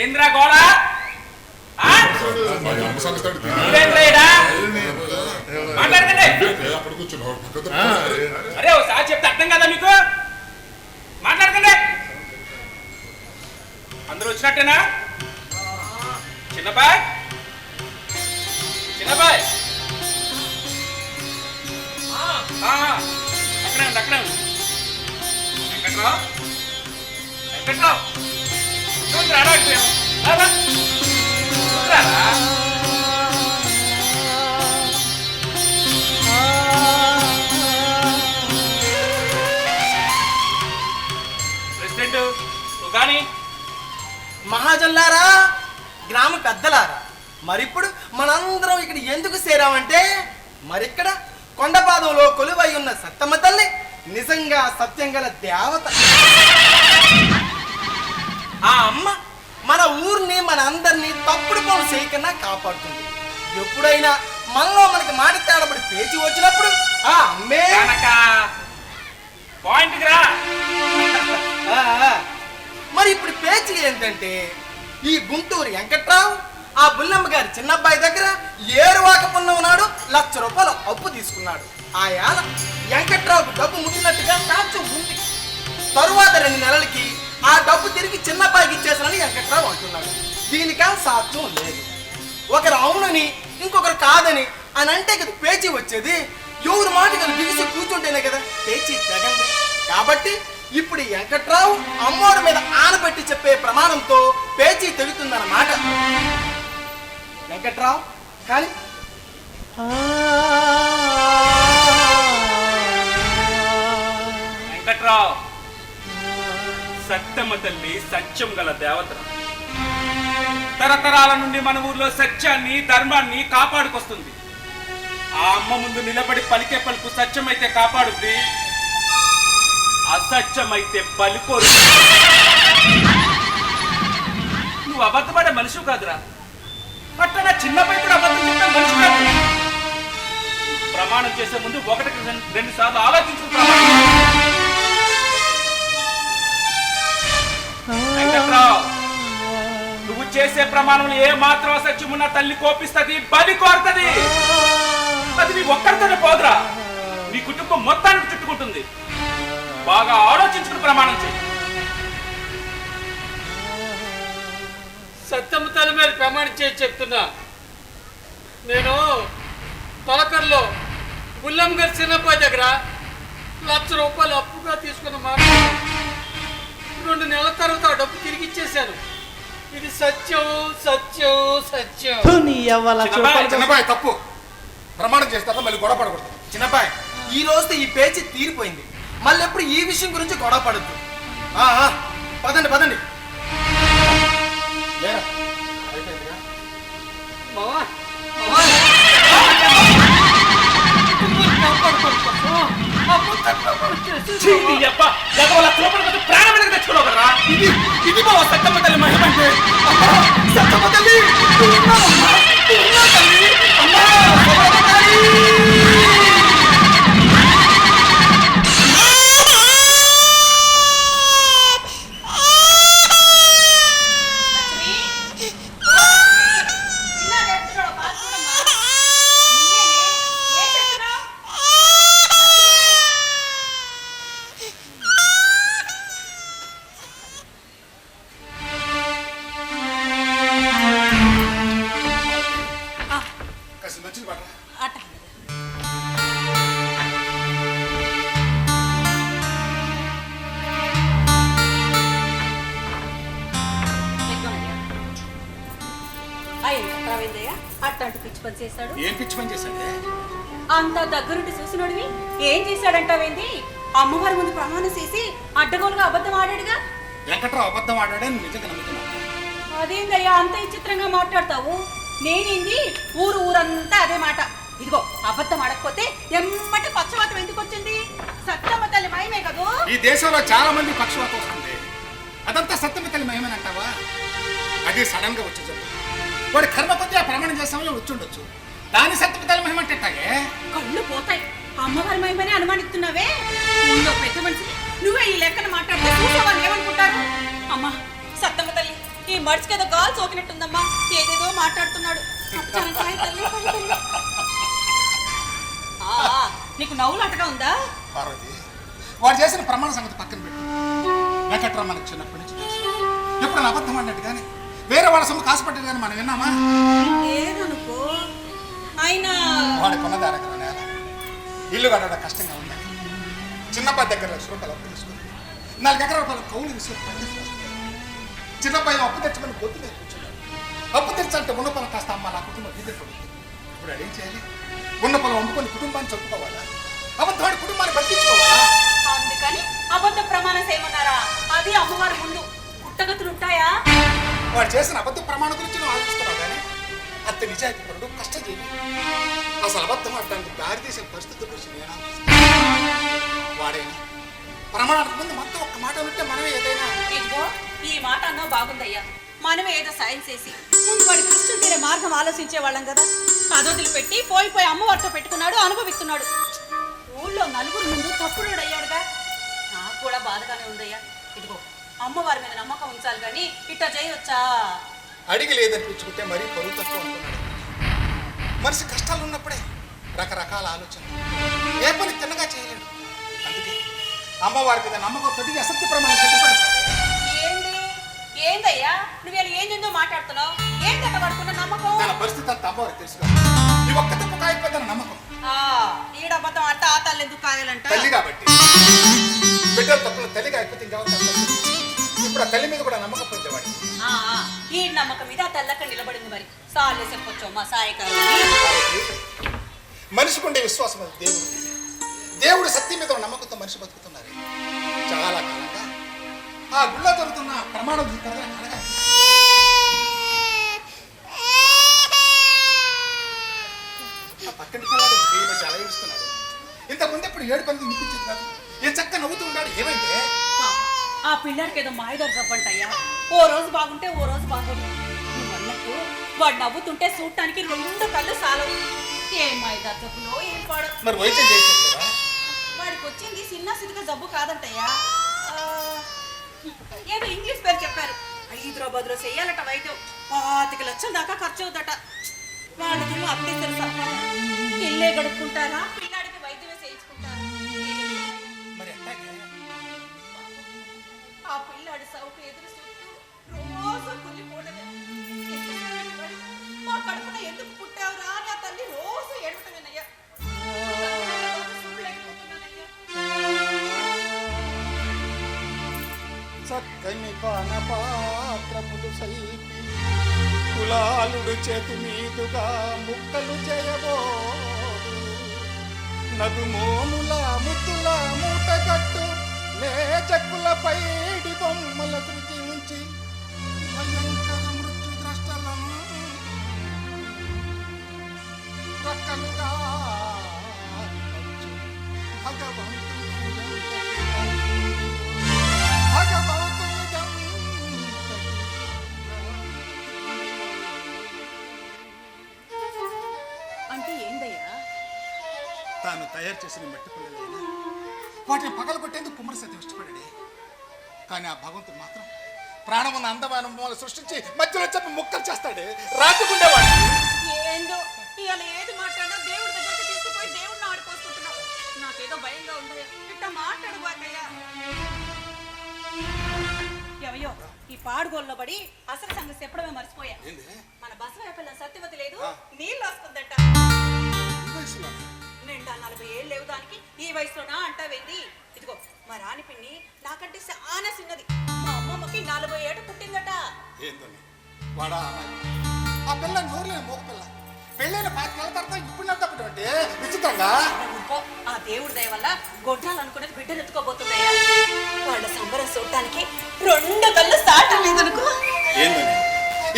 ఏంద్రా గోళ మాట్లాడకండి. అరే ఒకసారి చెప్తే అర్థం కదా మీకు? మాట్లాడకండి. అందరూ వచ్చినట్టేనా? చిన్నబాయ్ చిన్నబాయ్ అక్కడే ఉంది అక్కడే ఉంది. వెంకట్రావు వెంకట్రావు ప్రెసిడెంట్ కానీ మహాజన్లారా, గ్రామ పెద్దలారా, మరిప్పుడు మనందరం ఇక్కడ ఎందుకు చేరామంటే, మరిక్కడ కొండపాదంలో కొలువై ఉన్న సత్తమ్మ తల్లి నిజంగా సత్యం గల దేవత. ఆ అమ్మ మన ఊరిని మన అందరినీ తప్పుడు పనులు చేయకుండా కాపాడుతుంది. ఎప్పుడైనా మనలో మనకి మాట తేడబడి పేచి వచ్చినప్పుడు ఆ అమ్మే పాయింట్కి రా. మరి ఇప్పుడు పేచి ఏంటంటే, ఈ గుంటూరు వెంకట్రావు ఆ బుల్లమ్మ గారి చిన్నబ్బాయి దగ్గర ఏరువాక పున్నమ నాడు 1,00,000 రూపాయలు అప్పు తీసుకున్నాడు. ఆ ఏళ వెంకట్రావుకు డబ్బు ముట్టినట్టుగా సాక్ష్యం ఉంది. తరువాత 2 నెలలకి ఆ డబ్బు తిరిగి చిన్నబ్బాయికి ఇచ్చేసానని వెంకట్రావు అంటున్నాడు. దీనికా సాక్ష్యం లేదు. ఒకరు అవునని ఇంకొకరు కాదని అని అంటే కదా పేచీ వచ్చేది. ఎవరు మాటలు బిగిసి కూర్చుంటేనే కదా పేచీ తెగండి. కాబట్టి ఇప్పుడు వెంకట్రావు అమ్మోడి మీద ఆనబెట్టి చెప్పే ప్రమాణంతో పేచీ తెగుతుందన్నమాట. వెంకట్రావు కానీ వెంకట్రావు, సత్యమ్మ తల్లి సత్యం గల దేవత. తరతరాల నుండి మన ఊర్లో సత్యాన్ని ధర్మాన్ని కాపాడుకొస్తుంది. ఆ అమ్మ ముందు నిలబడి పలికే పలుకు సత్యమైతే కాపాడుద్ది, అసత్యమైతే బలికోరు. నువ్వు అబద్ధపడే మనిషి కాదురా. అట్లా నా చిన్నపై కూడా అబద్ధం చెప్పే మనిషి కాదు. ప్రమాణం చేసే ముందు 1-2 సార్లు ఆలోచించు. వెంకట్రావు, నువ్వు చేసే ప్రమాణంలో ఏ మాత్రం అసత్యం ఉన్న తల్లి కోపిస్తుంది, బలి కోరుతుంది. అది నీ ఒక్కరితోనే పోదురా, నీ కుటుంబం మొత్తానికి చుట్టుకుంటుంది. బాగా ఆలోచించుకుని ప్రమాణం చేయి. సత్యమ్మ తల్లి మీద ప్రమాణం చేసి చెప్తున్నా. నేను తొలకర్లో బుల్లమ్మ గారి చిన్నబ్బాయి దగ్గర 1,00,000 రూపాయలు అప్పుగా తీసుకున్న మాట 2 నెలల తర్వాత ఆ డబ్బు తిరిగి ఇచ్చేశాను. ఇది సత్యం సత్యం సత్యం. చిన్నబాయ్ తప్పు. ప్రమాణం చేస్తాక మళ్ళీ గొడవ పడకూడదు. చిన్నబ్బాయి, ఈ రోజుతో ఈ పేచి తీరిపోయింది. మళ్ళీ ఎప్పుడు ఈ విషయం గురించి గొడవ పడద్దు. పదండి పదండి. ఇది మా సత్తమ్మ తల్లి మహిమ అంటే. సత్తమ్మ తల్లి అట్లాంటి పిచ్చి పని చేశాడు. ఏం పిచ్చి పని చేశాడు? అంత దగ్గరుండి చూసినోడివి ఏం చేశాడంటావేంది? అమ్మవారి ముందు ప్రమాణం చేసి అడ్డగోలుగా అబద్ధం ఆడాడుగా. వెంకట్రావు అబద్ధం ఆడాడని నిజంగా నమ్ముతున్నా. అదేందయ్యా అంత విచిత్రంగా మాట్లాడతావు? నేనేంది ఊరంతా అదే మాట. ఇదిగో అబద్ధం ఆడకపోతే ఎమ్మటి పక్షవాతం ఎందుకు వచ్చింది? సత్యమ్మ తల్లి మహిమే కదూ. ఈ దేశంలో చాలా మంది పక్షవాతం వస్తుంది. అదంతా సత్యమ్మ తల్లి మహిమనంటావా? అది సడన్ గా వచ్చేది. వాడి కర్మ కొద్ది ఆ ప్రమాణం చేస్తామని వచ్చి ఉండొచ్చు. దాని సత్యమ్మ తల్లి మహిమ అంటే కళ్ళు పోతాయి. అమ్మవారి మహిమని అనుమానిస్తున్నావే? ఊళ్ళో పెద్ద మనిషి నువ్వే ఈ లెక్కన మాట్లాడితే చూసేవాళ్ళు ఏమనుకుంటారు? అమ్మా సత్తమ్మ తల్లి, ఈ మడిచికి ఏదో గాలి సోకినట్టుందమ్మా, ఏదేదో మాట్లాడుతున్నాడు. అచ్చంకాయ తల్లి, కాయ తల్లి. నీకు నవ్వులాటగా ఉందా? పార్వతి, వాడు చేసిన ప్రమాణ సంగతి పక్కన పెట్టు. వెంకట్రావు మనకు చిన్నప్పటి నుంచి తెలుసు. ఎప్పుడు నా అబద్ధం అన్నట్టు కానీ వేరే వాళ్ళ సొమ్ము కాసుపట్టేది కానీ మనం విన్నామా? లేదనుకో. అయినా వాడికి ఉన్నది అరగల నేల, ఇల్లు కట్టడం కష్టంగా ఉందని చిన్నబ్బాయి దగ్గర ₹1,00,000 అప్పు తీసుకుని 4 ఎకరాల రూపాయల కౌలు తీసుకుని చిన్నబ్బాయి అప్పు తెచ్చమని గొత్తు మీద కూర్చున్నాడు. అప్పు తెచ్చాలంటే ఉన్న పొలం కాస్త అమ్మ నా కుటుంబం గిద్దరు పడుతుంది. ఇప్పుడు అదేం చేయాలి? ఉన్న పొలం అమ్ముకొని కుటుంబాన్ని చదువుకోవాలా? అబద్ధవాడి కుటుంబాన్ని బతికించుకోవాలా? అందుకని అబద్ధ ప్రమాణం చేయమన్నారా? అది అమ్మవారి ముందు పుట్టగతులు ఉంటాయా? వాడు చేసిన అబద్ధ ప్రమాణం గురించి నువ్వు ఆలోచిస్తున్నావు కానీ అంత నిజాయితీ పరుడు కష్టజీవి. అసలు అబద్ధం ఆడడానికి దారి తీసిన పరిస్థితి గురించి నేను ఆలోచిస్తున్నాను. వాడైనా ప్రమాణానికి ముందు మొత్తం ఒక్క మాట ఉంటే మనమే ఏదైనా. ఇదిగో ఈ మాట అన్నా బాగుందయ్యా. మనమే ఏదో సాయం చేసి ముందు వాడి కృష్ణుడు తీరే మార్గం ఆలోచించే వాళ్ళం కదా. అదొదిలి పెట్టి పోయి అమ్మవారితో పెట్టుకున్నాడు, అనుభవిస్తున్నాడు. ఊళ్ళో నలుగురు ముందు తప్పుడు అయ్యాడుగా. నాకు కూడా బాధగానే ఉందయ్యా. ఇదిగో అమ్మవారి మీద నమ్మకం ఉంచాలి కానీ ఇట్టా చేయవచ్చా? అడిగి లేదనిపించుకుంటే మరీ పరువు తక్కువ అనుకున్నాడు. మనిషి కష్టాలు ఉన్నప్పుడే రకరకాల ఆలోచనలు, ఏ పని తిన్నగా చేయలేడు. అందుకే అమ్మవారి మీద నమ్మకం తొడిగి అసత్య ప్రమాణం సిద్ధపడతాడు. ఏందయ్యా నువ్వు ఇలా ఏం చెందో మాట్లాడుతున్నావు? ఏంటంట పడుకున్న నమ్మకం? తన పరిస్థితి అంత అమ్మవారికి తెలుసు. ఈ ఒక్క తప్పు కాయకపోతే నమ్మకం. ఈడబద్ధం అంటే ఆ తల్లి ఎందుకు కాయాలంట? తల్లి కాబట్టి బిడ్డలు తప్పులు తల్లిగా అయిపోతే ఇంకెవరు. ఇప్పుడు ఆ తల్లి మీద కూడా నమ్మకం పొందేవాడు. ఈ నమ్మకం మీద ఆ తల్లక్క నిలబడింది. మరి సార్లు చెప్పొచ్చు మా సాయకాలం. మనిషికి ఉండే విశ్వాసం అది దేవుడు. దేవుడు శక్తి మీద నమ్మకంతో మనిషి బతుకుతున్నారు. చాలా కాలంగా ఆ గుళ్ళో జరుగుతున్న ప్రమాణం చూస్తారా? పక్కన చాలా ఏడుస్తున్నాడు. ఇంతకుముందు ఇప్పుడు ఏడు పని వినిపించింది కాదు. ఏ చక్క నవ్వుతూ ఉన్నాడు. ఏమైంది? ఆ పిల్లాడికి ఏదో మాయదారు జబ్బంటయ్యా. ఓ రోజు బాగుంటే ఓ రోజు బాగోదు. నువ్వు అన్నట్టు వాడు నవ్వుతుంటే చూడటానికి 2 కళ్ళు సాలవు. ఏం మాయదారు జబ్బులో ఏం పాడు. మరి వైద్యం చేసేట్లేదా? వాడికి వచ్చింది చిన్న సిద్ధగా జబ్బు కాదంటయ్యా. ఏదో ఇంగ్లీష్ పేరు చెప్పారు. హైదరాబాద్లో చెయ్యాలట వైద్యం. 25 లక్షల దాకా ఖర్చు అవుతట. వాళ్ళకేమో అప్పుడే తెలుసా, ఇల్లే గడుపుకుంటారా, పిల్లాడికి వైద్యమే చేయించుకుంటారా? మరి ఆ పిల్లాడి సౌకు ఎదురు చూస్తూ రోజు కుళ్ళిపోవడమే. మా కడుపున ఎందుకు పుట్టావురా అని ఆ తల్లి రోజు ఏడవటమేనయ్యా. చక్కని పాన పాత్రములు సల్పి కులాలుడు చేతు మీదుగా ముక్కలు చేయబోడు. నదుమోముల ముద్దుల మూటగట్టు లేచక్కుల పైడి బొమ్మల సృజించి భయంకర మృత్యు ద్రష్టలం రక్కలుగా అంటే ఏందయ్యా? తాను తయారు చేసిన మట్టి పిల్లలైనా వాటిని పగలు కొట్టేందుకు కుమ్మరి సత్యం ఇష్టపడాడే. కానీ ఆ భగవంతుడు మాత్రం ప్రాణమున్న అందమైన బొమ్మలు సృష్టించి మధ్యలో చెప్పి ముక్కలు చేస్తాడే. రాటుకుండేవాడు. ఏందో ఇవాళ ఏది మాట్లాడినా దేవుడి దగ్గరికి తీసుకుపోయి దేవుడిని ఆడిపోసుకుంటున్నావు. నాకేదో భయంగా ఉందయ్యా. ఇట్లా మాట్లాడుకోకయ్యా. ఎవయో ఈ పాడుగోల్లో పడి అసలు సంగతి చెప్పడమే మర్చిపోయా. మన బసవయ్య పిల్ల సత్యవతి లేదు, నీళ్ళు వస్తుందట. నిండా 40 ఏళ్ళు లేవు దానికి. ఈ వయసులోనా అంటావేంది? ఇదిగో మా రాణి పిన్ని నాకంటే చాలా చిన్నది. మా అమ్మమ్మకి 40 ఏళ్ళు పుట్టిందట. ఏందని వాడా ఆ పిల్ల నోరులేని మోగ పిల్ల. పెళ్ళైన 5 నెలల తర్వాత ఇప్పుడు నవ్వుతాపంటే విచిత్రంగా. ఆ దేవుడి దయ వల్ల గొడ్రాలు అనుకునేది బిడ్డలు ఎత్తుకోబోతుందయ్యా. వాళ్ళ సంబరం చూడటానికి 2 కళ్ళు సాటం లేదనుకో. ఏందని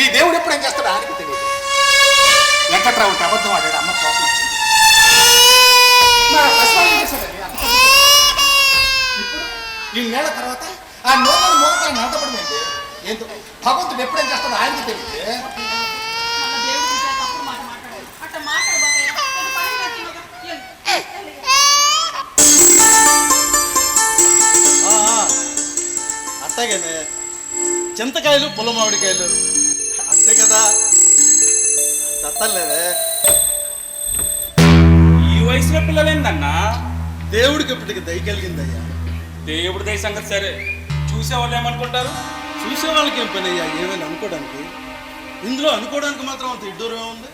ఈ దేవుడు ఎప్పుడు ఏం చేస్తాడు ఆయనకి తెలియదు. వెంకట్రావు అబద్ధం ఆడాడు. అమ్మ కోపం వచ్చింది. ఇప్పుడు ఈ నెల తర్వాత ఆ నోళ్ళని మోగతలు నడతపడింది. ఏంటో భగవంతుడు ఎప్పుడేం చేస్తాడో ఆయనకి తెలియదు. తప్పుడు మాట మాట్లాడాలి. అట్లా మాట్లాడబోతాయా? పుచ్చకాయలు పుల్ల మామిడికాయలు అంతే కదా, దత్తలేదే. ఈ వయసులో పిల్లలేందన్నా? దేవుడికి ఇప్పటికి దయ కలిగిందయ్యా. దేవుడి దయ సంగతి సరే, చూసేవాళ్ళు ఏమనుకుంటారు? చూసే వాళ్ళకి ఏం పని అయ్యా, ఏమైనా అనుకోవడానికి. ఇందులో అనుకోవడానికి మాత్రం అంత ఇడ్డూరం ఉంది.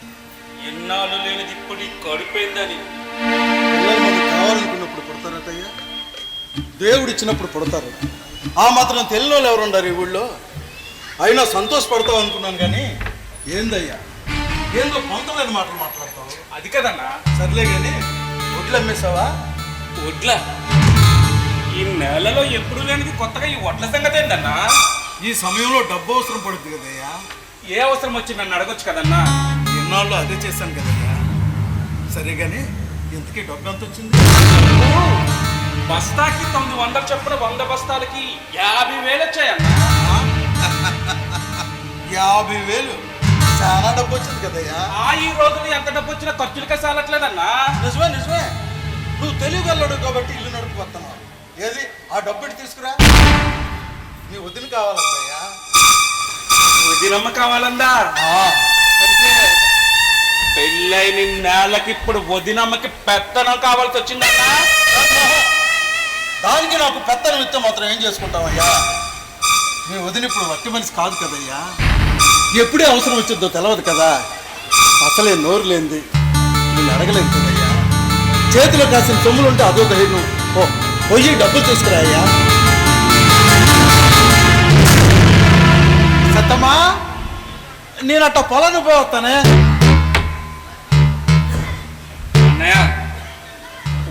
ఎన్నాళ్ళు లేనిది ఇప్పుడు ఈ కడుపైందని. పిల్లలు మనకు కావాలనుకున్నప్పుడు పుడతారటయ్యా, దేవుడు ఇచ్చినప్పుడు పుడతారు. ఆ మాత్రం తెలియని వాళ్ళు ఎవరు ఉండారు ఈ ఊళ్ళో? అయినా సంతోషపడతావు అనుకున్నాను కానీ ఏందయ్యా, ఏందో పొందలేని మాటలు మాట్లాడతావు. అది కదన్నా. సర్లే కానీ ఒడ్లు అమ్మేశావా? వడ్ల ఈ నెలలో ఎప్పుడు లేనిది కొత్తగా ఈ వడ్ల సంగతి ఏందన్నా? ఈ సమయంలో డబ్బు అవసరం పడుతుంది కదయ్యా. ఏ అవసరం వచ్చి నన్ను అడగొచ్చు కదన్నా. ఎన్నాళ్ళు అదే చేశాను కదయ్యా. సరే కానీ ఇంతకీ డబ్బు ఎంత వచ్చింది? బస్తాకి 900 చొప్పున 100 బస్తాలకి 50,000 వచ్చాయన్నా. 50,000 చాలా డబ్బు వచ్చింది కదయ్యా. ఈ రోజులు ఎంత డబ్బు వచ్చినా ఖర్చులకే సాలట్లేదన్నా. నిజమే నిజమే, నువ్వు తెలియగలడు కాబట్టి ఇల్లు నడుపుకొస్తున్నావు. ఏది ఆ డబ్బు ఇటు తీసుకురా, నీ వదిన కావాలయ్యా. వదినమ్మ కావాలందా? అంటే పెళ్ళైన నేలకి ఇప్పుడు వదినమ్మకి పెత్తనం కావాల్సి వచ్చిందన్నా. దానికి నాకు పెత్తనం ఇస్తే మాత్రం ఏం చేసుకుంటావయ్యా? నీ వదిన ఇప్పుడు వట్టి మనిషి కాదు కదయ్యా, ఎప్పుడే అవసరం వచ్చిందో తెలియదు కదా. అసలే నోరు లేనిది, నేను అడగలేదు కదయ్యా. చేతిలో కాసిన సొమ్ములు ఉంటే అదో ధైర్యం. పోయి డబ్బులు తీసుకురాయ్యా. సత్తమ్మా, నేను అట్ట పొలాన్ని పోతానే. అన్నయ్య,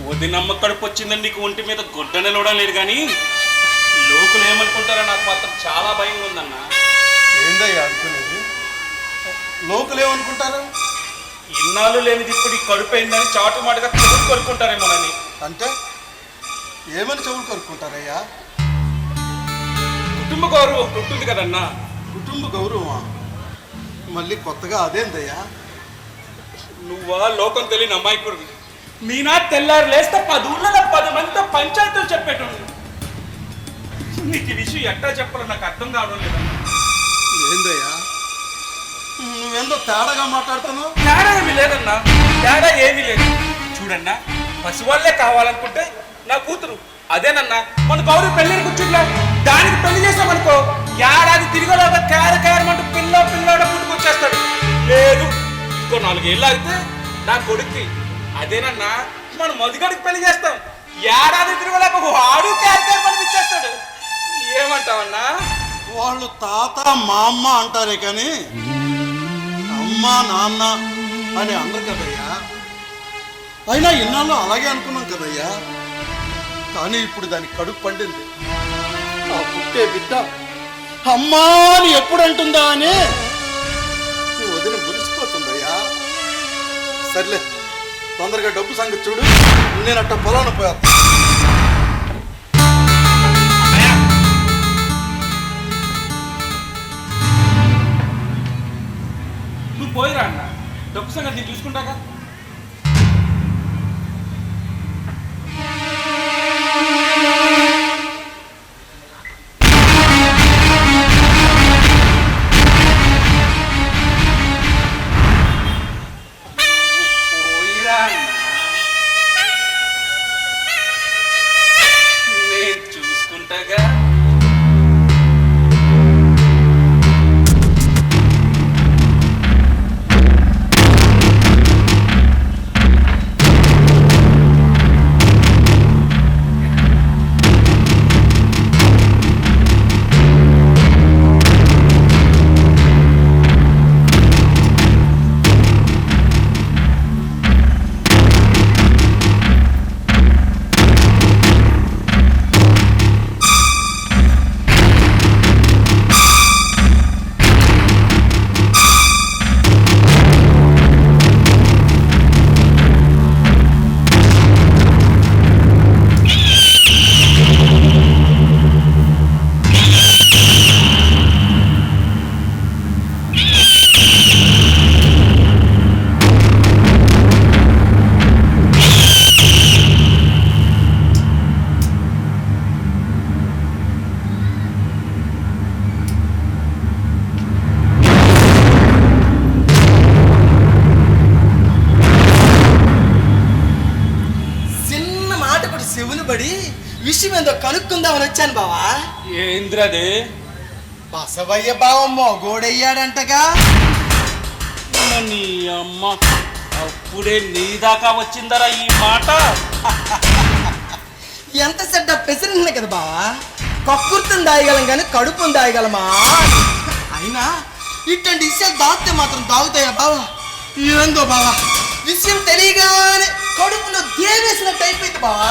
వదినమ్మ కడుపు వచ్చిందని నీకు ఒంటి మీద గుడ్డ నిలవడం లేదు కానీ లోకులు ఏమనుకుంటారో నాకు మాత్రం చాలా భయంగా ఉందన్నా. ఏందయ్యా అనుకునేది? లోకులు ఏమనుకుంటారు? ఇన్నాళ్ళు లేనిది ఇప్పుడు ఈ కడుపు అయిందని చాటుమాటుగా చెవులు కొరుకుంటారేమోనని. అంటే ఏమని చెవులు కొరుక్కుంటారయ్యా? కుటుంబ గౌరవం ఒకటి ఉంటుంది కదన్నా. కుటుంబ గౌరవమా? మళ్ళీ కొత్తగా అదేందయ్యా? నువ్వా లోకం తెలియని అమ్మాయికుడు. మీనా తెల్లారు లేస్తే 10 ఊళ్ళలో 10 మందితో పంచాయతీలు చెప్పేటోడు. నీకు ఈ విషయం ఎట్లా చెప్పాలో నాకు అర్థం కావడం లేదన్నా. ఏందయ్యా నువ్వేందో తేడాగా మాట్లాడుతున్నావు? తేడా ఏమీ లేదన్నా, తేడా ఏమీ లేదు. చూడన్నా, పసివాళ్లే కావాలనుకుంటే నా కూతురు అదేనన్నా. మన గౌరవ పెళ్లి కూర్చుంటా దానికి పెళ్లి చేసామనుకో, ఏడాది తిరిగేలాగా కేరమంటూ పిల్లోడ పుట్టుకొచ్చేస్తాడు. లేదు ఇంకో 4 ఏళ్ళు అయితే నా కొడుక్కి అదేనన్నా మనం మధుగడికి పెళ్లి చేస్తాం. ఏడాది తిరిగేలాగా వాడు కేర పంపించేస్తాడు. ఏమంటావన్నా? వాళ్ళు తాత మా అమ్మ అంటారే కానీ అమ్మ నాన్న అని అందరు కదయ్యా. అయినా ఇన్నాళ్ళు అలాగే అనుకున్నాం కదయ్యా. కానీ ఇప్పుడు దానికి కడుపు పండింది. ఆ పుట్టే బిడ్డ అమ్మా అని ఎప్పుడు అంటుందా అని నీ వదిన మురిసిపోతుందయ్యా. సర్లే, తొందరగా డబ్బు సంగతి చూడు, నేను అట్ట పొలాన పోయాను. నువ్వు పోయిరా అన్న, డబ్బు సంగతి నేను చూసుకుంటాగా. నేను చూసుకుంటాగా. విషయం ఏందో కనుక్కుందామని వచ్చాను బావా. ఏంద్రది? బసవయ్య బావ మొగోడయ్యాడంటగా. నీ అమ్మ, అప్పుడే నీ దాకా వచ్చిందరా ఈ మాట? ఎంత చెడ్డ పెసరింది కదా బావా. కక్కుర్తిని దాయగలం కానీ కడుపుని దాయగలమా? అయినా ఇట్లాంటి విషయాలు దాస్తే మాత్రం తాగుతాయా బావా? ఏందో బావా, విషయం తెలియగానే కడుపులో దేవేసినట్టు అయిపోయింది బావా.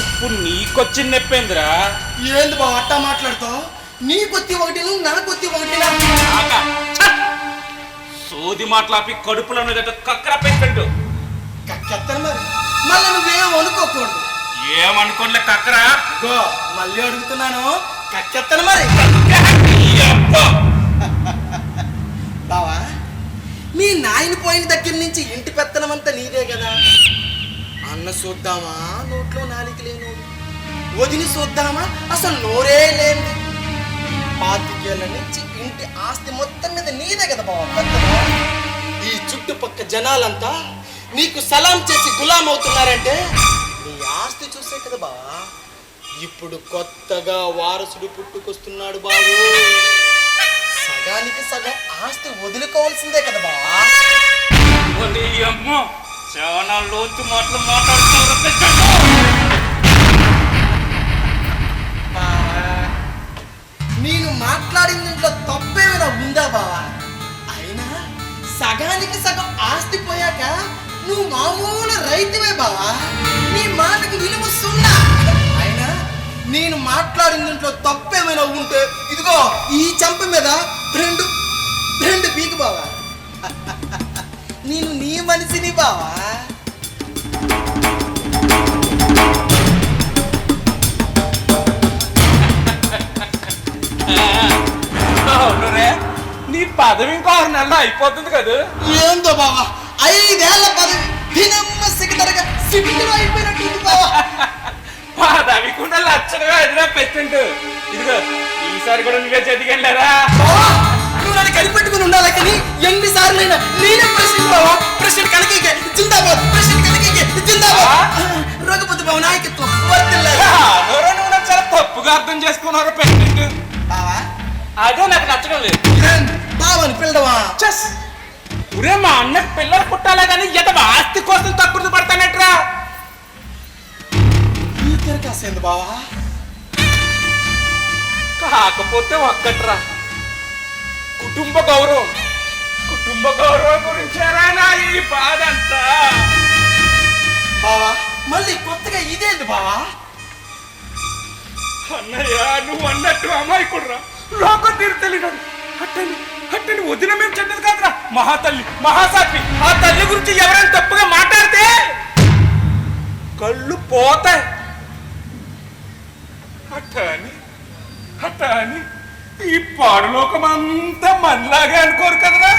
ఇప్పుడు నీకొచ్చిన నొప్పేంద్రా? ఏంది బావ అట్టా మాట్లాడుతావు? నీ కొత్తి ఒకటి నువ్వు నా కొత్తి ఒకటి. సోది మాట్లాపి కడుపులో కక్కర పెట్టండు. కక్కెత్తను మరి, మళ్ళీ నువ్వేం అనుకోకూడదు. ఏమనుకోలే కక్కరా. మళ్ళీ అడుగుతున్నాను, కక్కెత్తను మరి. బావా, మీ నాయన పోయిన దగ్గర నుంచి ఇంటి పెత్తనమంతా నీదే కదా. అన్న చూద్దామా నోట్లో నాలిక లేను, వదిలి చూద్దామా అసలు నోరే లేని. 25 ఏళ్ళ నుంచి ఇంటి ఆస్తి మొత్తం మీద నీదే కదా బావా పెత్తనం. ఈ చుట్టుపక్క జనాలంతా నీకు సలాం చేసి గులాం అవుతున్నారంటే నీ ఆస్తి చూసే కదా బావా. ఇప్పుడు కొత్తగా వారసుడు పుట్టుకొస్తున్నాడు బాబు. సగానికి సగం ఆస్తి వదులుకోవాల్సిందే కదా బావా. అమ్మో, చాలా లోతు మాటలు మాట్లాడుతున్నారు. నేను మాట్లాడిన దీంట్లో తప్పేమైనా ఉందా బావా? అయినా సగానికి సగం ఆస్తి పోయాక నువ్వు మామూలు రైతువే బావా. నీ మాటకి విలువ సున్నా. అయినా నేను మాట్లాడిన దీంట్లో తప్పేమైనా ఉంటే ఇదిగో ఈ చంప మీద రెండు పీకు బావా. నేను నీ మనిషిని బావా. అవునురే, నీ పదవి ఇంకో 6 నెలలు అయిపోతుంది కదా. ఏందో బావా, 5 ఏళ్ల పదవి దినమ్మ సిగదరగా సిగ్గులు అయిపోయినట్టుంది బావా. పదవి కూడా లక్షణంగా ఎదురా ప్రెసిడెంట్. ఇదిగో ఈసారి కూడా నువ్వే చదివారా? నువ్వు నన్ను కనిపెట్టుకుని ఉండాలి కానీ ఎన్నిసార్లైనా నేనే ప్రెసిడెంట్ బావా. ప్రెసిడెంట్ కనకీకే జిందాబాద్, ప్రెసిడెంట్ కనకీకే జిందాబాద్. రఘుపతి బావ నాయకత్వం వర్ధిల్లాలి. నువ్వు చాలా తప్పుగా అర్థం చేసుకున్నారు ప్రెసిడెంట్. బావా, అదే నాకు నచ్చడం లేదు. బావని పిల్లడవా? చెస్ ఒరే, మా అన్నకు పిల్లలు పుట్టాలా కానీ ఎంత ఆస్తి కోసం తక్కువ పడతానట్రా. ఈ తిరకాసేంది బావా? కాకపోతే ఒక్కట్రా, కుటుంబ గౌరవం. కుటుంబ గౌరవం గురించేరా నా ఈ బాధ అంతా. బావా, మళ్ళీ కొత్తగా ఇదేంది బావా? అన్నయ్య, నువ్వు అన్నట్టు అమాయకుడురా, లోకం తీరు తెలియదు. అట్టని వదిన మేము చెడ్డది కాదురా. మహాతల్లి, మహాసాత్వి. ఆ తల్లి గురించి ఎవరైనా తప్పుగా మాట్లాడితే కళ్ళు పోతాయి. అట్టని ఈ పాడులోకం అంతా మనలాగే అనుకోరు కదరా.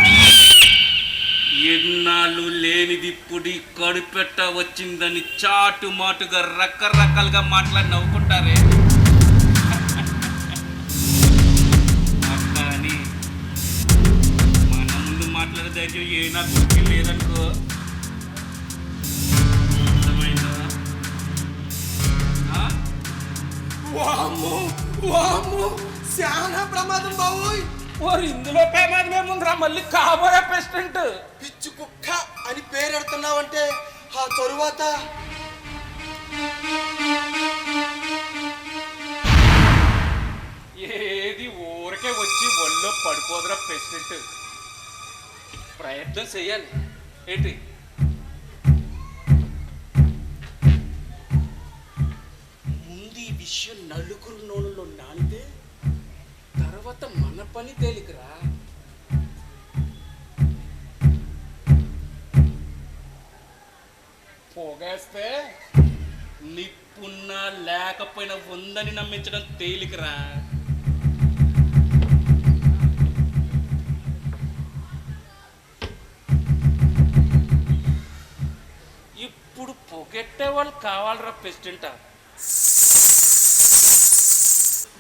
ఎన్నాళ్ళు లేనిది ఇప్పుడు కడుపెట్ట వచ్చిందని చాటు మాటుగా రకరకాలుగా మాట్లాడి నవ్వుకుంటారే. అట్టని మన ముందు మాట్లాడే ధైర్యం ఏ నా గురికి లేదనుకో. అర్థమైందా? వామ్మో వామ్మో, చాలా ప్రమాదం బావోయ్. ఓరి, ఇందులో ప్రమాదం ఏముందిరా? మళ్ళీ కాబోయే ప్రెసిడెంట్. పిచ్చి కుక్క అని పేరెడుతున్నావంటే ఆ తరువాత ఏది ఊరికే వచ్చి ఒళ్ళో పడిపోదురా ప్రెసిడెంట్. ప్రయత్నం చెయ్యాలి. ఏంటి? ముందు ఈ విషయం నలుగురు నోళ్ళలో నానితే తర్వాత మన పని తేలికరా. పోగేస్తే నిప్పున్నా లేకపోయినా ఉందని నమ్మించడం తేలికరా. ఇప్పుడు పొగెట్టే వాళ్ళు కావాలరా ప్రెసిడెంట్.